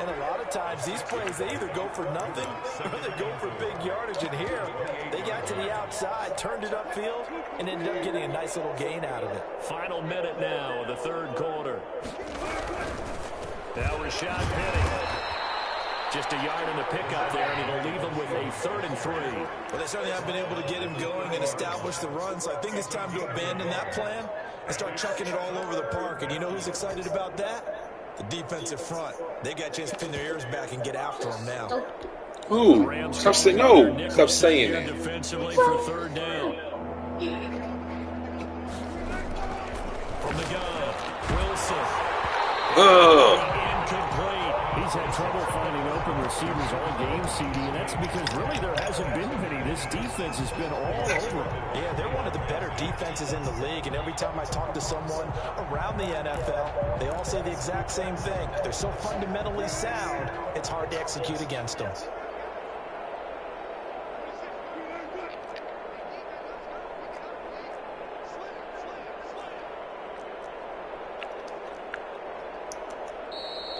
Speaker 5: And a lot of times, these plays, they either go for nothing or they go for big yardage. And here, they got to the outside, turned it upfield, and ended up getting a nice little gain out of it.
Speaker 2: Final minute now of the 3rd quarter. Now Rashad Penny. Just a yard in the pickup there, and it'll leave him with a 3rd and 3.
Speaker 5: Well, they certainly have been able to get him going and establish the run, so I think it's time to abandon that plan and start chucking it all over the park. And you know who's excited about that? The defensive front. They got a chance to pin their ears back and get after him now.
Speaker 3: Ooh, stop saying no. Stop saying that.
Speaker 2: Defensively for 3rd down. From the gun, Wilson. Incomplete. He's had trouble finding open receivers all game, CD, and that's because really there hasn't been many. This defense has been all over.
Speaker 5: Yeah, they're one of the better defenses in the league, and every time I talk to someone around the NFL, they all say the exact same thing. They're so fundamentally sound, it's hard to execute against them.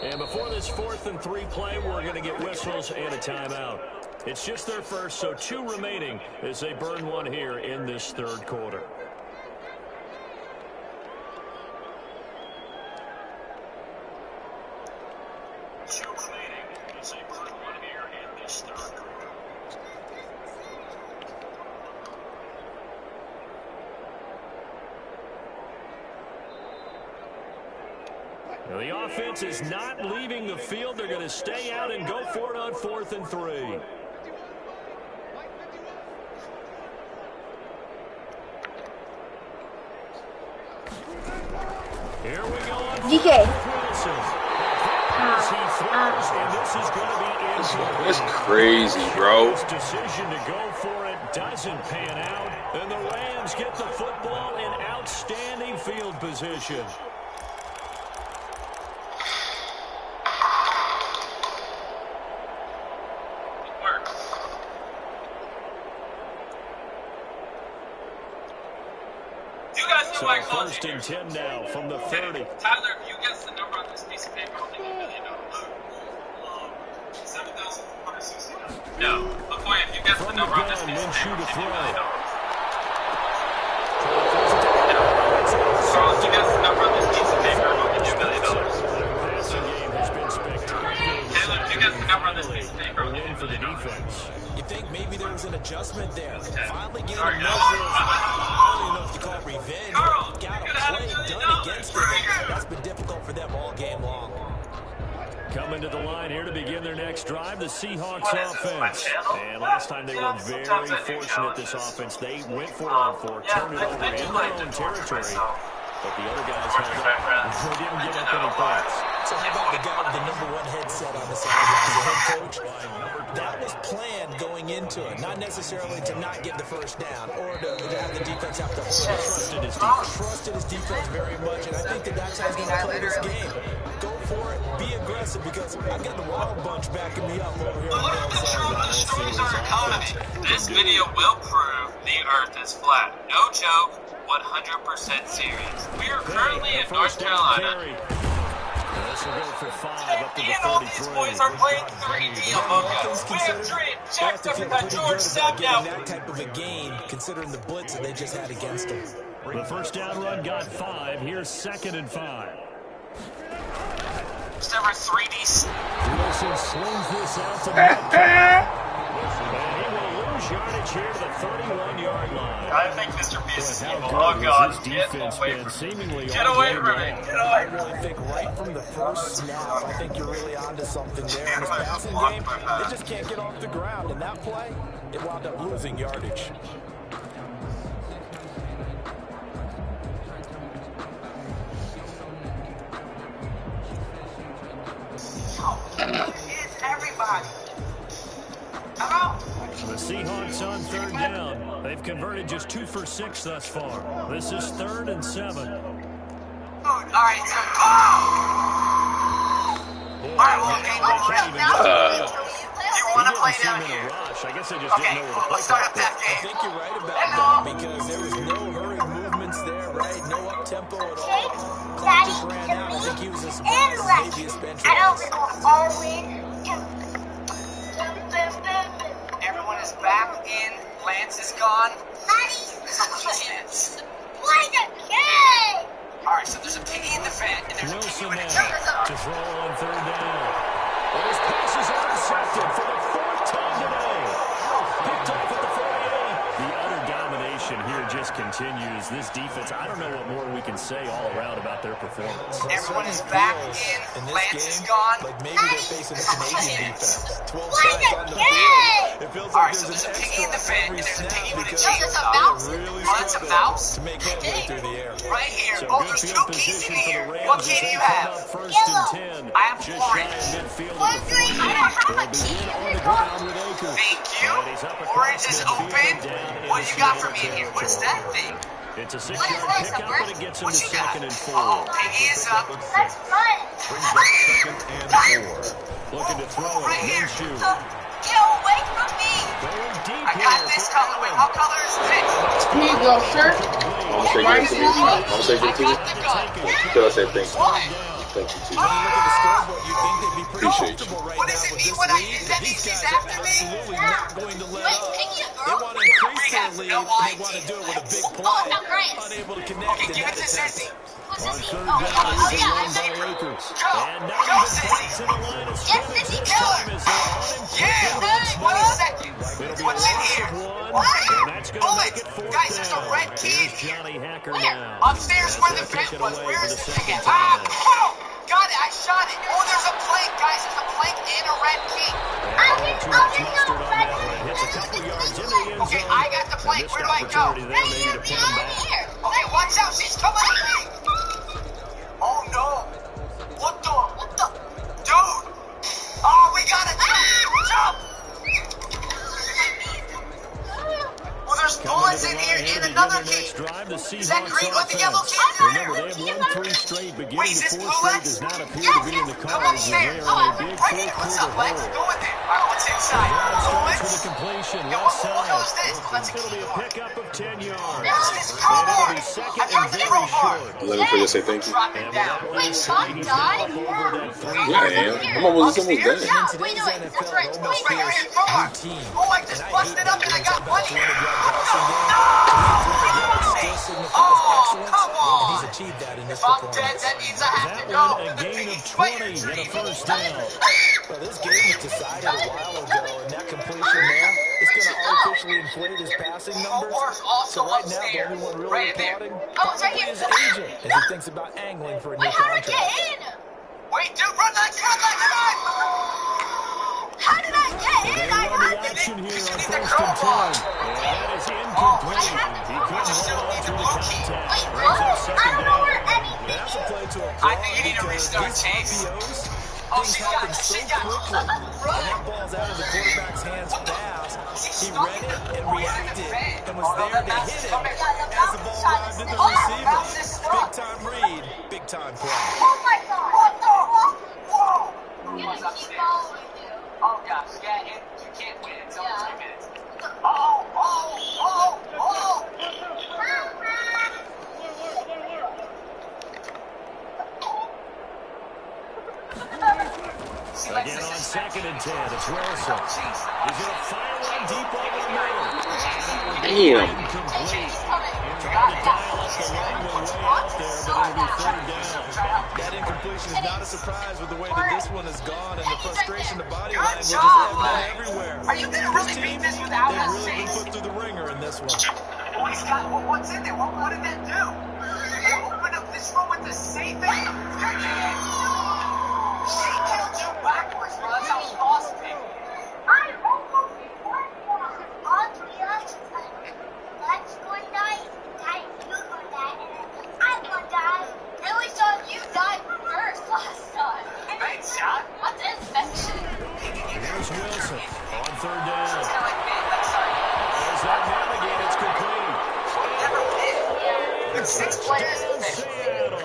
Speaker 2: And before this 4th and 3 play, we're going to get whistles and a timeout. It's just their first, so 2 remaining as they burn one here in this 3rd quarter. Now, the offense is not leaving the field. They're going to stay out and go for it on 4th and 3. Here we go on
Speaker 6: DK.
Speaker 3: That's crazy, bro.
Speaker 2: His decision to go for it doesn't pan out, and the Rams get the football in outstanding field position. So 1st and 10 now from the 30.
Speaker 7: Tyler, if you guess the number on this piece of paper, I'll give you $1 million. 7,469. No, LaCoy, if you guess the number on this piece of paper, I'll give you $1 million. Carl, if you guess the number on this piece of paper, I'll give you $1 million. Taylor, if you guess the number on this piece of paper, I'll give you $1 million.
Speaker 5: You think maybe there was an adjustment there? Finally getting a measure of enough to call it revenge.
Speaker 7: Carl,
Speaker 5: Got a play done against them. That's been difficult for them all game long.
Speaker 2: Coming to the line here to begin their next drive, the Seahawks offense. And last time they were very fortunate, this offense. They went 4-on-4, turned it over in their own territory. But the other guys held up. They didn't give up any points.
Speaker 5: So how about the guy with the #1 headset on the sideline, the head coach? That was planned going into it, not necessarily to not get the first down or to have the defense have to hold it. Trusted his defense very much, and I think that's how he's going to play this game. Go for it, be aggressive, because I've got the Wild Bunch backing me up over here.
Speaker 7: Look at the truth of the stories of our economy. This video will prove the earth is flat. No joke, 100% serious. We are currently in North Carolina.
Speaker 2: This will go for 5 up to the 33.
Speaker 7: And all these boys are playing 3D Among Us. We have Trent Jackson and that George Sapp now.
Speaker 5: That type of a game, considering the blitz that they just had against them.
Speaker 2: The first down run got 5. Here's 2nd and 5.
Speaker 7: Just ever 3D.
Speaker 2: Wilson slings this out to Metcalf. And he will lose yardage here to the 31-yard line.
Speaker 7: I think Mr. B is evil. Oh, God. Get away from me. Get away from me. Get away
Speaker 5: I really think right from the first snap, I think you're really onto something there. In this passing game, they just can't get off the ground. And that play, it wound up losing yardage.
Speaker 7: It's everybody. Hello?
Speaker 2: So The Seahawks on third down. They've converted just 2 for 6 thus far. This is 3rd and 7.
Speaker 7: All right, so all right, well, okay, you want to play down here?
Speaker 2: I guess they just didn't know where to
Speaker 7: Let's start up that
Speaker 5: I
Speaker 7: game.
Speaker 5: think you're right about that because there was no hurried movements there, right? No up-tempo at all. Clock just ran out. I think he was as surprised as maybe his bench was.
Speaker 7: Everyone is back in. Lance is gone. Lance.
Speaker 6: Play the game!
Speaker 7: All right, so there's a piggy in the vent, and there's a piggy
Speaker 2: Wilson
Speaker 7: with a
Speaker 2: now
Speaker 7: jumper.
Speaker 2: to throw on third down. And his pass is intercepted for the 4th time today. Picked off at the 48. The utter domination here just continues. This defense, I don't know what more we can say all around about their performance.
Speaker 7: Everyone is back in.
Speaker 5: this
Speaker 7: Lance is
Speaker 5: game,
Speaker 7: gone.
Speaker 5: like maybe they're facing a Canadian defense. 12
Speaker 6: Play
Speaker 5: guys
Speaker 6: the
Speaker 5: on the
Speaker 6: game!
Speaker 5: field. It feels
Speaker 7: All
Speaker 5: like
Speaker 7: right, so
Speaker 5: there's
Speaker 7: there's
Speaker 5: an
Speaker 7: a piggy in
Speaker 5: extra
Speaker 7: the
Speaker 5: on
Speaker 7: vent,
Speaker 5: every
Speaker 7: and there's a
Speaker 5: snap
Speaker 7: piggy with a
Speaker 5: because
Speaker 7: chainsaw.
Speaker 6: mouse.
Speaker 5: they're really
Speaker 7: Oh, it's a
Speaker 5: struggling
Speaker 7: mouse?
Speaker 5: to make headway through the air.
Speaker 7: Right here.
Speaker 2: So
Speaker 7: Oh,
Speaker 2: good
Speaker 7: there's
Speaker 2: field
Speaker 7: 2 keys
Speaker 2: position
Speaker 7: in
Speaker 2: for the
Speaker 7: here.
Speaker 2: Rams
Speaker 7: What
Speaker 2: as
Speaker 7: key do
Speaker 2: they
Speaker 7: you
Speaker 2: come
Speaker 7: have?
Speaker 2: up 1st and 10.
Speaker 7: I have
Speaker 2: Just
Speaker 7: orange.
Speaker 2: shy of midfield at the 48.
Speaker 6: I don't have a
Speaker 2: They'll
Speaker 6: key.
Speaker 2: begin on the ground with Akers.
Speaker 7: Thank you.
Speaker 2: And he's up across
Speaker 7: Orange is
Speaker 2: midfield
Speaker 7: open.
Speaker 2: and down
Speaker 7: What
Speaker 2: into
Speaker 7: you got for
Speaker 2: Seattle
Speaker 7: me in here? What's that
Speaker 2: territory.
Speaker 7: thing?
Speaker 2: It's a
Speaker 6: What
Speaker 2: 6-yard
Speaker 6: is this,
Speaker 2: pickup,
Speaker 6: a
Speaker 2: but it gets him
Speaker 7: What
Speaker 2: to
Speaker 7: you got?
Speaker 2: 2nd and 4.
Speaker 7: Uh-oh, piggy is up.
Speaker 6: That's fun.
Speaker 4: Brings up 2nd and 4.
Speaker 2: Looking to throw it.
Speaker 7: Right here.
Speaker 2: Minshew.
Speaker 6: Get away from me!
Speaker 2: Going deep
Speaker 7: I got
Speaker 2: here
Speaker 7: this
Speaker 2: for
Speaker 7: color. Wait,
Speaker 2: Allen.
Speaker 7: what color is this?
Speaker 6: Here you go, sir.
Speaker 3: I'm gonna say good to you. I'm gonna say
Speaker 7: I
Speaker 3: good to you.
Speaker 7: got the gun.
Speaker 3: Until I say thank you.
Speaker 7: What?
Speaker 3: Thank you too.
Speaker 5: When you look at the scoreboard, you think they'd be pretty
Speaker 3: Appreciate you.
Speaker 5: comfortable right
Speaker 7: What
Speaker 5: now
Speaker 7: does it
Speaker 5: with
Speaker 7: mean
Speaker 5: this
Speaker 7: when I
Speaker 5: lead.
Speaker 7: use that?
Speaker 5: These
Speaker 7: He's
Speaker 5: guys are
Speaker 7: after me?
Speaker 5: absolutely not going to let
Speaker 6: Wait,
Speaker 5: up.
Speaker 6: pick it,
Speaker 5: They
Speaker 6: girl.
Speaker 5: want to increase
Speaker 7: We
Speaker 5: their
Speaker 7: have
Speaker 5: lead,
Speaker 7: no
Speaker 5: and they
Speaker 7: idea.
Speaker 5: want to do it with a big
Speaker 6: Oh,
Speaker 5: play.
Speaker 6: no, Grace.
Speaker 5: Unable to connect
Speaker 7: Okay,
Speaker 5: in
Speaker 7: give
Speaker 5: that
Speaker 7: it to
Speaker 5: attempt.
Speaker 7: Sissy.
Speaker 6: What's
Speaker 2: On
Speaker 6: this?
Speaker 2: third
Speaker 6: Oh,
Speaker 2: down,
Speaker 6: oh,
Speaker 2: it's a
Speaker 6: yeah,
Speaker 2: run
Speaker 6: I see.
Speaker 2: by Akers.
Speaker 7: Go.
Speaker 2: And not
Speaker 7: Go,
Speaker 2: even
Speaker 7: Sissy.
Speaker 2: bites in the line of
Speaker 6: Yes,
Speaker 2: scrimmage
Speaker 6: Sissy,
Speaker 2: this
Speaker 6: go.
Speaker 2: time as they're on him
Speaker 7: Yeah.
Speaker 2: quickly once
Speaker 7: One
Speaker 2: more.
Speaker 7: second.
Speaker 2: It'll be
Speaker 7: What's in
Speaker 2: loss
Speaker 7: here?
Speaker 2: of one,
Speaker 7: What?
Speaker 2: and that's going to
Speaker 7: Bullets.
Speaker 2: make it 4th
Speaker 7: Guys, there's a
Speaker 2: down.
Speaker 7: red key in
Speaker 2: Here's
Speaker 7: here.
Speaker 2: Johnny Hacker
Speaker 6: Where?
Speaker 2: now.
Speaker 7: Upstairs
Speaker 2: As
Speaker 7: where the
Speaker 2: they'll
Speaker 7: vent
Speaker 2: take it
Speaker 7: was.
Speaker 2: away
Speaker 7: Where
Speaker 2: for
Speaker 7: is
Speaker 2: the
Speaker 7: this
Speaker 2: 2nd
Speaker 7: thing at?
Speaker 2: time.
Speaker 7: Got it. I shot it. Oh, there's a plank, guys. There's a plank and a red key.
Speaker 2: And too much mustard on that one. Hits a couple yards into the end zone.
Speaker 7: Okay, I got the plank.
Speaker 2: And
Speaker 7: Where do
Speaker 2: missed
Speaker 7: I go?
Speaker 2: opportunity there maybe to pin him back.
Speaker 7: Okay, watch out. She's coming at me. Oh, no. What the? Dude. Oh, we got it. Jump. Well, there's bullets in here and another key. Is that green with the yellow key?
Speaker 2: Remember, they have won 3 straight, but
Speaker 7: Wait,
Speaker 2: getting
Speaker 7: is
Speaker 2: to
Speaker 7: this
Speaker 2: 4th
Speaker 7: blue
Speaker 2: straight
Speaker 7: lights?
Speaker 2: does not appear to be in the
Speaker 7: Come
Speaker 2: cards, as they
Speaker 7: upstairs.
Speaker 2: are in a big
Speaker 7: Right.
Speaker 2: 4th
Speaker 7: What's
Speaker 2: quarter
Speaker 7: up, Lex?
Speaker 2: hole.
Speaker 7: Go in there. All right, what's inside?
Speaker 2: Starts with a
Speaker 7: Bullets?
Speaker 2: completion,
Speaker 7: Yeah,
Speaker 2: left
Speaker 7: what
Speaker 2: side.
Speaker 7: goes this? Well, that's a
Speaker 2: It'll
Speaker 7: key
Speaker 2: be a
Speaker 7: door.
Speaker 2: pickup of 10 yards.
Speaker 7: This is
Speaker 2: And
Speaker 7: crowbar.
Speaker 2: it'll be 2nd and very short.
Speaker 3: Let me for you say thank you.
Speaker 7: Drop it
Speaker 2: And
Speaker 7: down.
Speaker 2: with that
Speaker 6: Wait,
Speaker 2: last
Speaker 6: Sean
Speaker 2: play, he's now
Speaker 6: died?
Speaker 2: up over that 3
Speaker 3: Yeah, I am. I'm almost done.
Speaker 6: Yeah,
Speaker 5: In
Speaker 6: wait,
Speaker 5: today's
Speaker 6: no,
Speaker 5: NFL,
Speaker 6: that's right.
Speaker 5: it
Speaker 6: Wait,
Speaker 5: almost
Speaker 6: wait,
Speaker 5: feels
Speaker 6: wait.
Speaker 5: routine.
Speaker 7: Oh, I just
Speaker 5: And I
Speaker 7: busted
Speaker 5: hate
Speaker 7: up
Speaker 5: that
Speaker 7: and I
Speaker 5: when
Speaker 7: got
Speaker 5: it's about
Speaker 7: money.
Speaker 5: 200-yard passing game. Still signifies
Speaker 7: Oh,
Speaker 5: excellence,
Speaker 7: come
Speaker 5: and he's
Speaker 7: on.
Speaker 5: achieved that in this
Speaker 7: If I'm
Speaker 5: performance.
Speaker 7: dead, that means I have to
Speaker 2: That
Speaker 7: go
Speaker 2: one,
Speaker 7: to
Speaker 2: a
Speaker 7: the
Speaker 2: gain
Speaker 7: big
Speaker 2: of
Speaker 7: player
Speaker 2: 20 and a
Speaker 7: tree.
Speaker 2: first down.
Speaker 5: Well, this game was decided a while ago, and that completion there is going to artificially inflate his passing numbers.
Speaker 7: Course also
Speaker 5: So right now, the
Speaker 7: upstairs.
Speaker 5: only one really
Speaker 7: Right in there.
Speaker 5: applauding
Speaker 6: Oh, it's right
Speaker 5: probably
Speaker 6: here.
Speaker 5: his agent as he thinks about angling for a new
Speaker 6: Wait, how did I
Speaker 5: contract.
Speaker 6: get in?
Speaker 7: Wait, dude, run, Lex, run, Lex, run!
Speaker 6: How did I get in?
Speaker 2: They
Speaker 6: I
Speaker 2: run the
Speaker 6: had to.
Speaker 2: action here
Speaker 7: You
Speaker 2: on
Speaker 7: need the
Speaker 2: 1st and 10.
Speaker 7: crowbar.
Speaker 2: And that is
Speaker 7: Oh,
Speaker 2: incomplete.
Speaker 7: I
Speaker 2: He couldn't
Speaker 7: still
Speaker 2: hold on
Speaker 7: need
Speaker 2: to
Speaker 7: the
Speaker 2: the
Speaker 7: blue key.
Speaker 2: contact.
Speaker 6: Wait,
Speaker 2: Brings
Speaker 6: what?
Speaker 2: up
Speaker 6: I
Speaker 2: 2nd
Speaker 6: don't know
Speaker 2: down.
Speaker 6: where anything
Speaker 5: That's a
Speaker 6: is.
Speaker 5: play to
Speaker 7: I
Speaker 5: applaud
Speaker 7: think you need to
Speaker 5: because
Speaker 7: restart,
Speaker 5: these
Speaker 7: Chase.
Speaker 5: RPOs,
Speaker 7: Oh,
Speaker 5: things
Speaker 7: she
Speaker 5: happen
Speaker 7: got it,
Speaker 5: so
Speaker 7: she got it.
Speaker 5: quickly. When
Speaker 7: Run.
Speaker 5: that ball's out of the quarterback's hands fast, he
Speaker 7: stuck
Speaker 5: read
Speaker 7: in
Speaker 5: it
Speaker 7: the-
Speaker 5: and
Speaker 7: oh, he's in the
Speaker 5: reacted
Speaker 7: vent.
Speaker 5: and
Speaker 7: Oh,
Speaker 5: was
Speaker 7: no,
Speaker 5: there
Speaker 7: that
Speaker 5: to
Speaker 7: mouse
Speaker 5: hit
Speaker 7: is
Speaker 5: it
Speaker 7: coming.
Speaker 5: as the ball arrived at the
Speaker 7: Oh, that mouse
Speaker 5: receiver.
Speaker 7: is stuck.
Speaker 5: Big time read, big time play.
Speaker 6: Oh my god.
Speaker 7: What the? Whoa!
Speaker 6: You're
Speaker 7: What's
Speaker 6: gonna keep
Speaker 7: upstairs?
Speaker 6: following you.
Speaker 7: Oh, gosh, yeah, and you can't win. It's only
Speaker 6: Yeah.
Speaker 7: 3 minutes. Oh!
Speaker 2: Again on 2nd and 10. It's Wilson. He's going to fire one deep over the middle.
Speaker 3: Damn.
Speaker 2: Incomplete. Trying to dial up the long way out there, but it'll be 3rd down.
Speaker 5: That incompletion is not a surprise with the way that this one has gone, and the frustration, the body
Speaker 7: Good
Speaker 5: language is
Speaker 7: job,
Speaker 5: evident
Speaker 7: Lex.
Speaker 5: everywhere.
Speaker 7: Are you gonna really beat this without
Speaker 5: They've
Speaker 7: us,
Speaker 5: really been
Speaker 7: Chase?
Speaker 5: put through the ringer in this one.
Speaker 7: Oh, he's got. What's in there? What did that do? It opened up this room with the safe in it. She killed you backwards, bro. That's how lost me.
Speaker 6: I almost won one. Andrea, let's go die. Dad, you're gonna die. I'm gonna die. Then we saw you die first last time.
Speaker 7: Thanks, John.
Speaker 6: What's infection?
Speaker 2: Here's Wilson on 3rd down.
Speaker 7: It's kind of like me. Like,
Speaker 2: Touchdown, Seattle.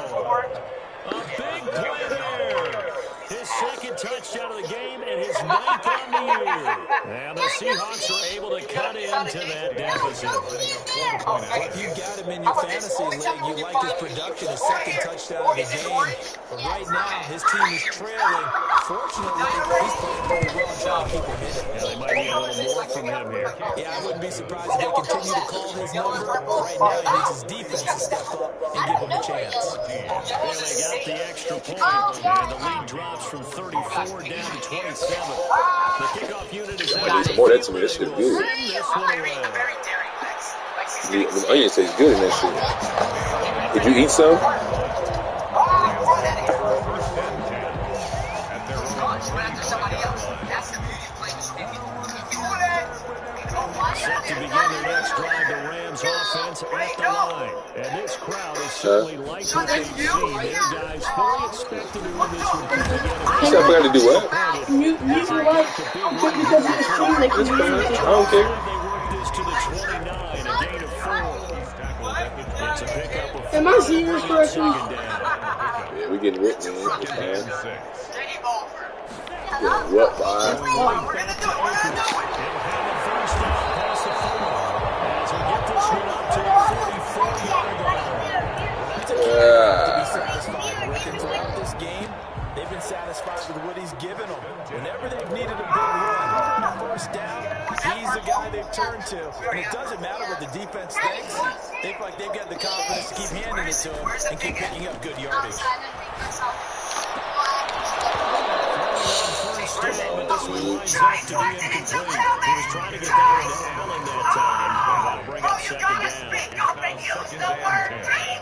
Speaker 2: A big play there. His second touchdown of the game and his 9th on the year. And the Seahawks are able to cut into that deficit.
Speaker 5: If you've got him in your fantasy league, you like his production, his second touchdown of the game. But right now, his team is trailing. Fortunately, he's playing very well and trying to keep him in it.
Speaker 2: Yeah, they might need a little more from him here.
Speaker 5: Yeah, I wouldn't be surprised if they continue to call his number. Right now, he needs his defense to step up and give him a chance.
Speaker 2: And they got the extra point, and the lead drops from 34 down to 27. The kickoff unit is out.
Speaker 3: More that to me, that shit good. The onion tastes good in that shit. Did you eat some?
Speaker 2: Set to begin their next drive, the Rams offense at the line. And this crowd is certainly like what they've seen. Their guys fully expected to win this one.
Speaker 3: You said I forgot to do what?
Speaker 8: Mute your mic. Just because of the stream, they can hear you.
Speaker 3: I don't care.
Speaker 2: They work this to the 29, a gain of 4. It's a pickup of 4.
Speaker 8: Am I seeing this correctly?
Speaker 3: Yeah, we getting ripped, man. It's fine. Getting ripped,
Speaker 5: Throughout this game, they've been satisfied with what he's given them. Whenever they've needed a big run, first down, he's the guy they've turned to. And it doesn't matter what the defense thinks. They feel like they've got the confidence to keep handing it to him and keep picking up good yardage.
Speaker 2: First down, but this one lines up to be incomplete. He was trying to get down to Allen that time. That'll bring up second down.
Speaker 4: Second and 10.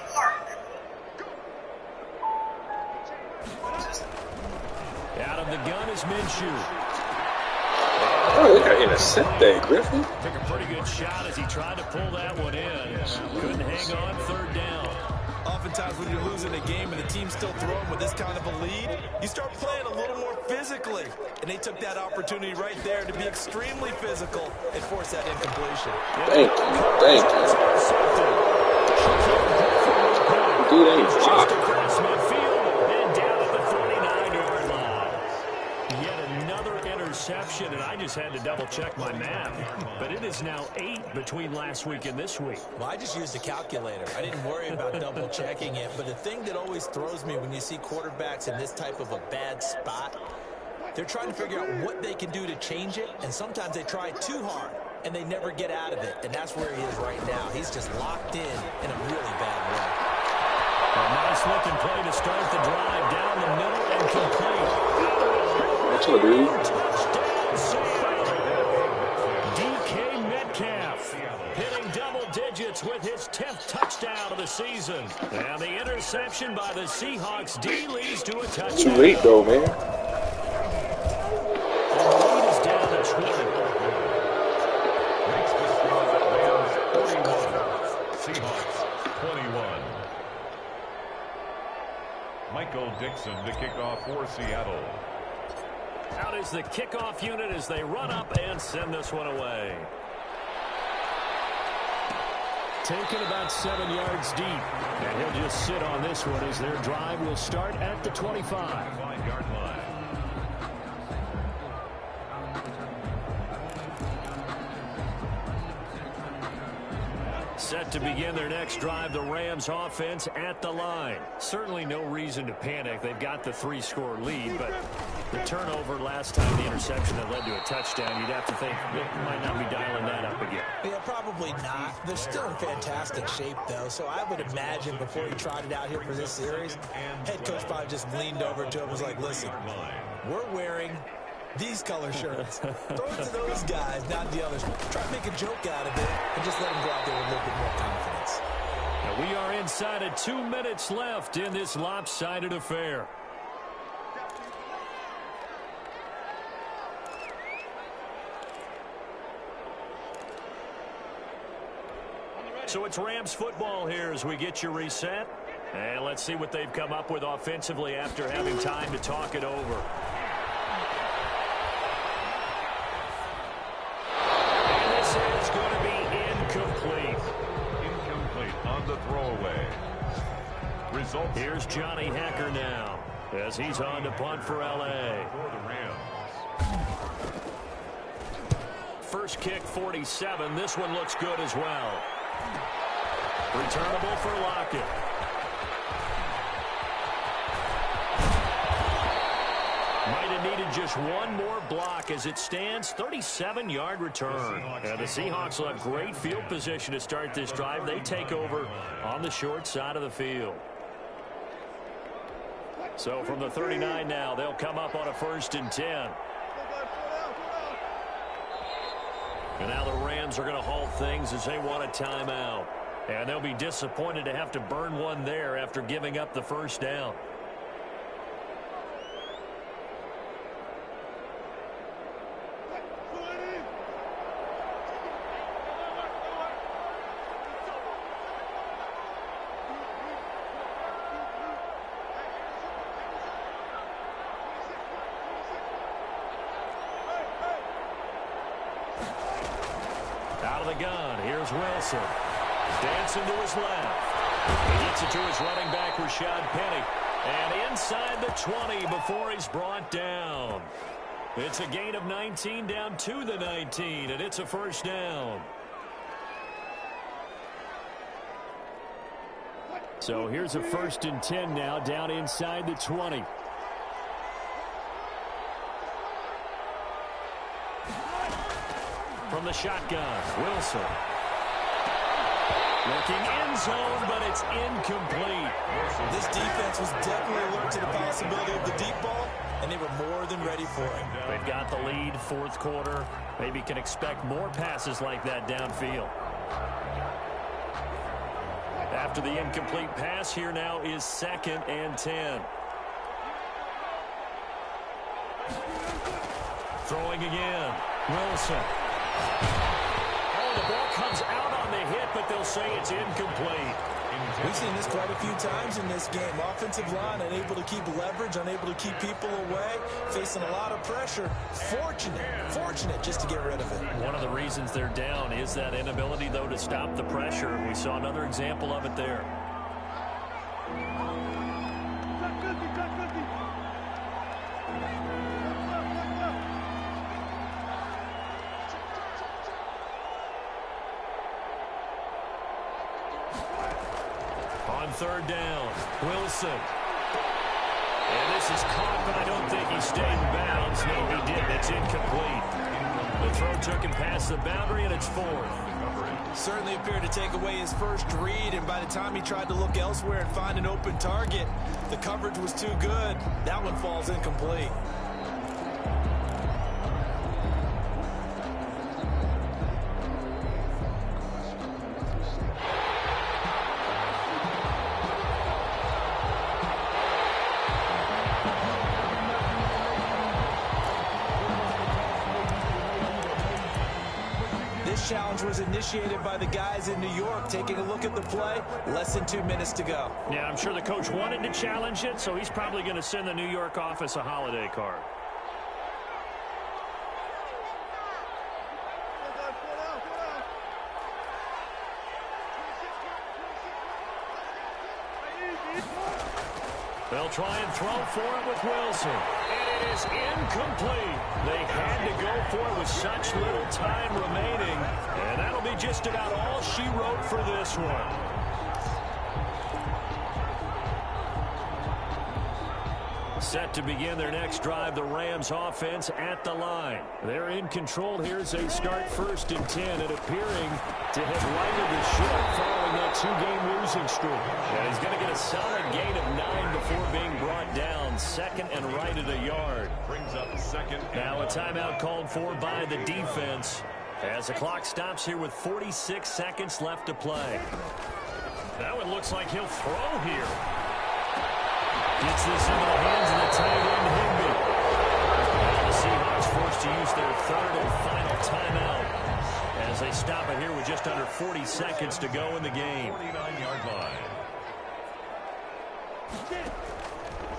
Speaker 2: Out of the gun is Minshew.
Speaker 3: Oh, they got intercept that, Griffin.
Speaker 2: Took a pretty good shot as he tried to pull that one in. Couldn't hang on, third down.
Speaker 5: Oftentimes when you're losing a game and the team's still throwing with this kind of a lead, you start playing a little more physically. And they took that opportunity right there to be extremely physical and force that incompletion.
Speaker 3: Thank you. Dude ain't
Speaker 2: Just across midfield and down at the 39-yard line. Yet another interception, and I just had to double-check my math. But it is now 8 between last week and this week.
Speaker 5: Well, I just used a calculator. I didn't worry about double-checking it. But the thing that always throws me when you see quarterbacks in this type of a bad spot, they're trying to figure out what they can do to change it, and sometimes they try too hard, and they never get out of it. And that's where he is right now. He's just locked in a really bad way.
Speaker 2: A nice-looking play to start the drive down the middle and complete.
Speaker 3: What's up, dude?
Speaker 2: DK Metcalf hitting double digits with his 10th touchdown of the season. And the interception by the Seahawks D leads to a touchdown.
Speaker 3: Too late, though, man.
Speaker 2: And the lead is down to 20.
Speaker 4: Seahawks 21. Michael Dixon to kick off for Seattle.
Speaker 2: Out is the kickoff unit as they run up and send this one away. Taken about 7 yards deep. And he'll just sit on this one as their drive will start at the 25.
Speaker 4: 5-yard line.
Speaker 2: Set to begin their next drive, the Rams offense at the line. Certainly no reason to panic. They've got the 3-score lead, but the turnover last time, the interception that led to a touchdown, you'd have to think they might not be dialing that up again.
Speaker 5: Yeah, probably not. They're still in fantastic shape, though, so I would imagine before he tried it out here for this series, head coach probably just leaned over to him and was like, listen, we're wearing these color shirts. Throw it to those guys, not the others. Try to make a joke out of it and just let them go out there with a little bit more confidence.
Speaker 2: Now we are inside of 2 minutes left in this lopsided affair. So it's Rams football here as we get you reset. And let's see what they've come up with offensively after having time to talk it over.
Speaker 4: Incomplete on the throwaway. Results.
Speaker 2: Here's Johnny Hekker now as he's on to punt for L.A.
Speaker 4: For the Rams.
Speaker 2: First kick, 47. This one looks good as well. Returnable for Lockett. Might have needed just one more block as it stands. 37-yard return. And the Seahawks will have great field position to start this drive. They take over on the short side of the field. So from the 39 now, they'll come up on a 1st and 10. And now the Rams are going to halt things as they want a timeout. And they'll be disappointed to have to burn one there after giving up the first down. Out of the gun, here's Wilson. Dancing to his left. He gets it to his running back, Rashad Penny. And inside the 20 before he's brought down. It's a gain of 19 down to the 19, and it's a first down. So here's a 1st and 10 now, down inside the 20. From the shotgun, Wilson. Looking end zone, but it's incomplete.
Speaker 5: This defense was definitely alert to the possibility of the deep ball, and they were more than ready for it.
Speaker 2: They've got the lead, 4th quarter. Maybe can expect more passes like that downfield. After the incomplete pass, here now is 2nd and 10. Throwing again, Wilson. Oh, the ball comes out on the hit, but they'll say it's incomplete.
Speaker 5: We've seen this quite a few times in this game. Offensive line unable to keep leverage, unable to keep people away, facing a lot of pressure. Fortunate just to get rid of it.
Speaker 2: One of the reasons they're down is that inability, though, to stop the pressure. We saw another example of it there. On 3rd down, Wilson. And this is caught, but I don't think he stayed in bounds. No, he didn't. It's incomplete. The throw took him past the boundary, and it's 4th.
Speaker 5: Certainly appeared to take away his first read, and by the time he tried to look elsewhere and find an open target, the coverage was too good. That one falls incomplete. Challenge was initiated by the guys in New York. Taking a look at the play, less than 2 minutes to go.
Speaker 2: Yeah, I'm sure the coach wanted to challenge it, so he's probably going to send the New York office a holiday card. They'll try and throw for it with Wilson. And it is incomplete. They had to go for it with such little time remaining. And that'll be just about all she wrote for this one. Set to begin their next drive, the Rams offense at the line. They're in control here as they start 1st and 10 and appearing to have righted the ship following that 2-game losing streak. And he's going to get a solid gain of 9 before being brought down. 2nd and right at a yard.
Speaker 4: Brings up 2nd.
Speaker 2: Now a timeout called for by the defense as the clock stops here with 46 seconds left to play. That one looks like he'll throw here. Gets this into the hands of the tight end, Higbee. Now the Seahawks forced to use their 3rd and final timeout as they stop it here with just under 40 seconds to go in the game.
Speaker 4: 49-yard line.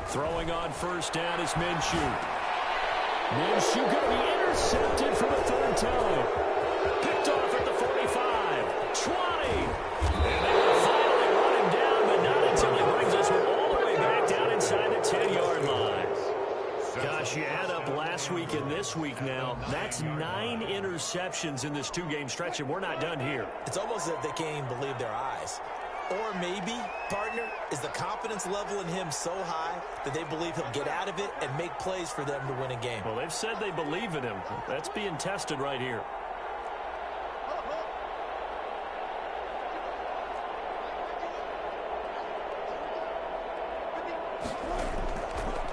Speaker 2: Throwing on 1st down is Minshew. Minshew going to be intercepted for the 3rd time. Picked off at the 45, 20. And they will finally run him down, but not until he brings us this week now. That's 9 interceptions in this 2-game stretch, and we're not done here.
Speaker 5: It's almost as if they can't even believe their eyes. Or maybe, partner, is the confidence level in him so high that they believe he'll get out of it and make plays for them to win a game.
Speaker 2: Well, they've said they believe in him. That's being tested right here.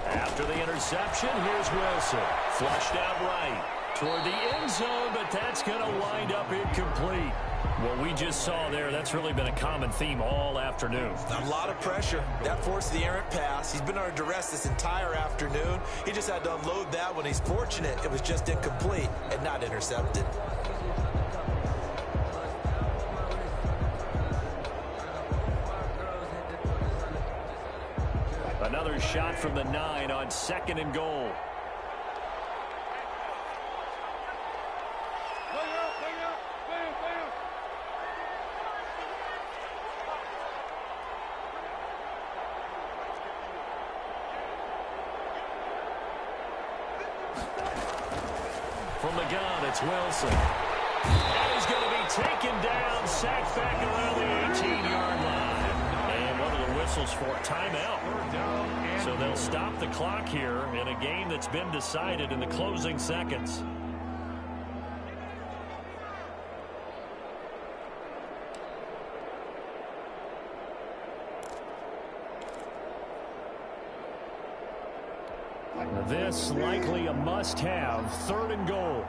Speaker 2: After the interception, here's Wilson. Flushed out right toward the end zone, but that's going to wind up incomplete. What we just saw there, that's really been a common theme all afternoon.
Speaker 5: A lot of pressure. That forced the errant pass. He's been under duress this entire afternoon. He just had to unload that when he's fortunate. It was just incomplete and not intercepted.
Speaker 2: Another shot from the 9 on 2nd and goal. From the gun, it's Wilson. And he's going to be taken down, sacked back around the 18-yard line. And what are the whistles for? Timeout. So they'll stop the clock here in a game that's been decided in the closing seconds. This likely a must-have, 3rd and goal.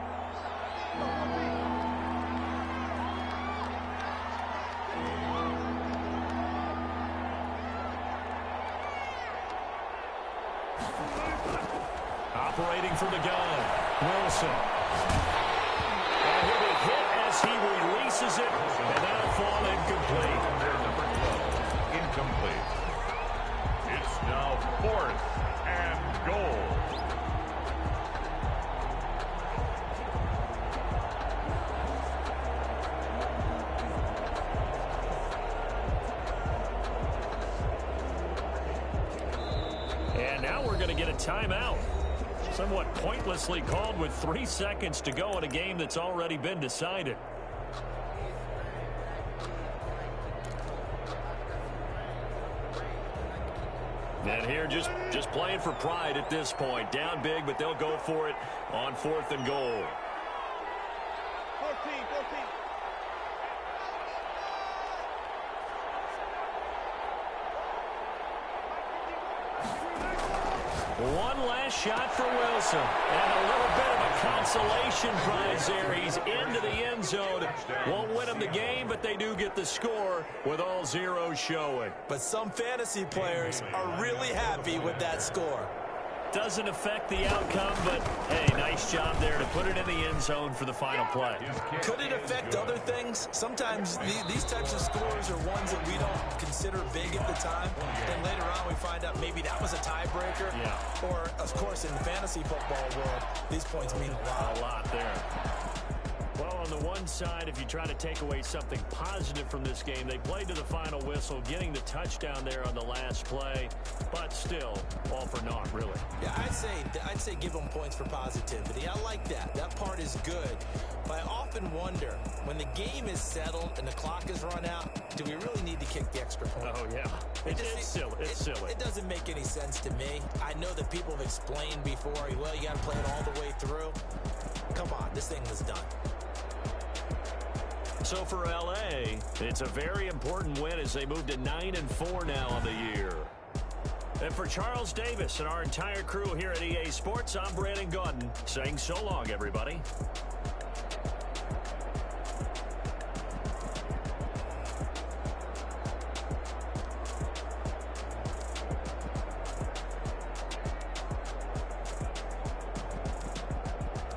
Speaker 2: Operating from the gun, Wilson. And he'll be hit as he releases it, and that'll fall incomplete.
Speaker 4: Number 12, incomplete. It's now 4th and goal.
Speaker 2: And now we're going to get a timeout. Somewhat pointlessly called with 3 seconds to go in a game that's already been decided. And here just playing for pride at this point. Down big, but they'll go for it on 4th and goal.
Speaker 1: 14.
Speaker 2: One last shot for Wilson. And a little bit of a consolation prize there. He's into the end zone. Won't win him the game, but they do get the score with all zeros showing.
Speaker 5: But some fantasy players are really happy with that score.
Speaker 2: Doesn't affect the outcome, but, hey, nice job there to put it in the end zone for the final play.
Speaker 5: Could it affect other things? Sometimes these types of scores are ones that we don't consider big at the time. Then later on we find out maybe that was a tiebreaker.
Speaker 2: Yeah.
Speaker 5: Or, of course, in the fantasy football world, these points mean a lot.
Speaker 2: A lot there. Well, on the one side, if you try to take away something positive from this game, they played to the final whistle, getting the touchdown there on the last play, but still, all for naught, really.
Speaker 5: Yeah, I'd say give them points for positivity. I like that. That part is good. But I often wonder, when the game is settled and the clock is run out, do we really need to kick the extra point?
Speaker 2: Oh, yeah. It's silly. It's silly.
Speaker 5: It doesn't make any sense to me. I know that people have explained before, well, you got to play it all the way through. Come on, this thing was done.
Speaker 2: So for L.A., it's a very important win as they move to 9-4 now on the year. And for Charles Davis and our entire crew here at EA Sports, I'm Brandon Gaudin saying so long, everybody.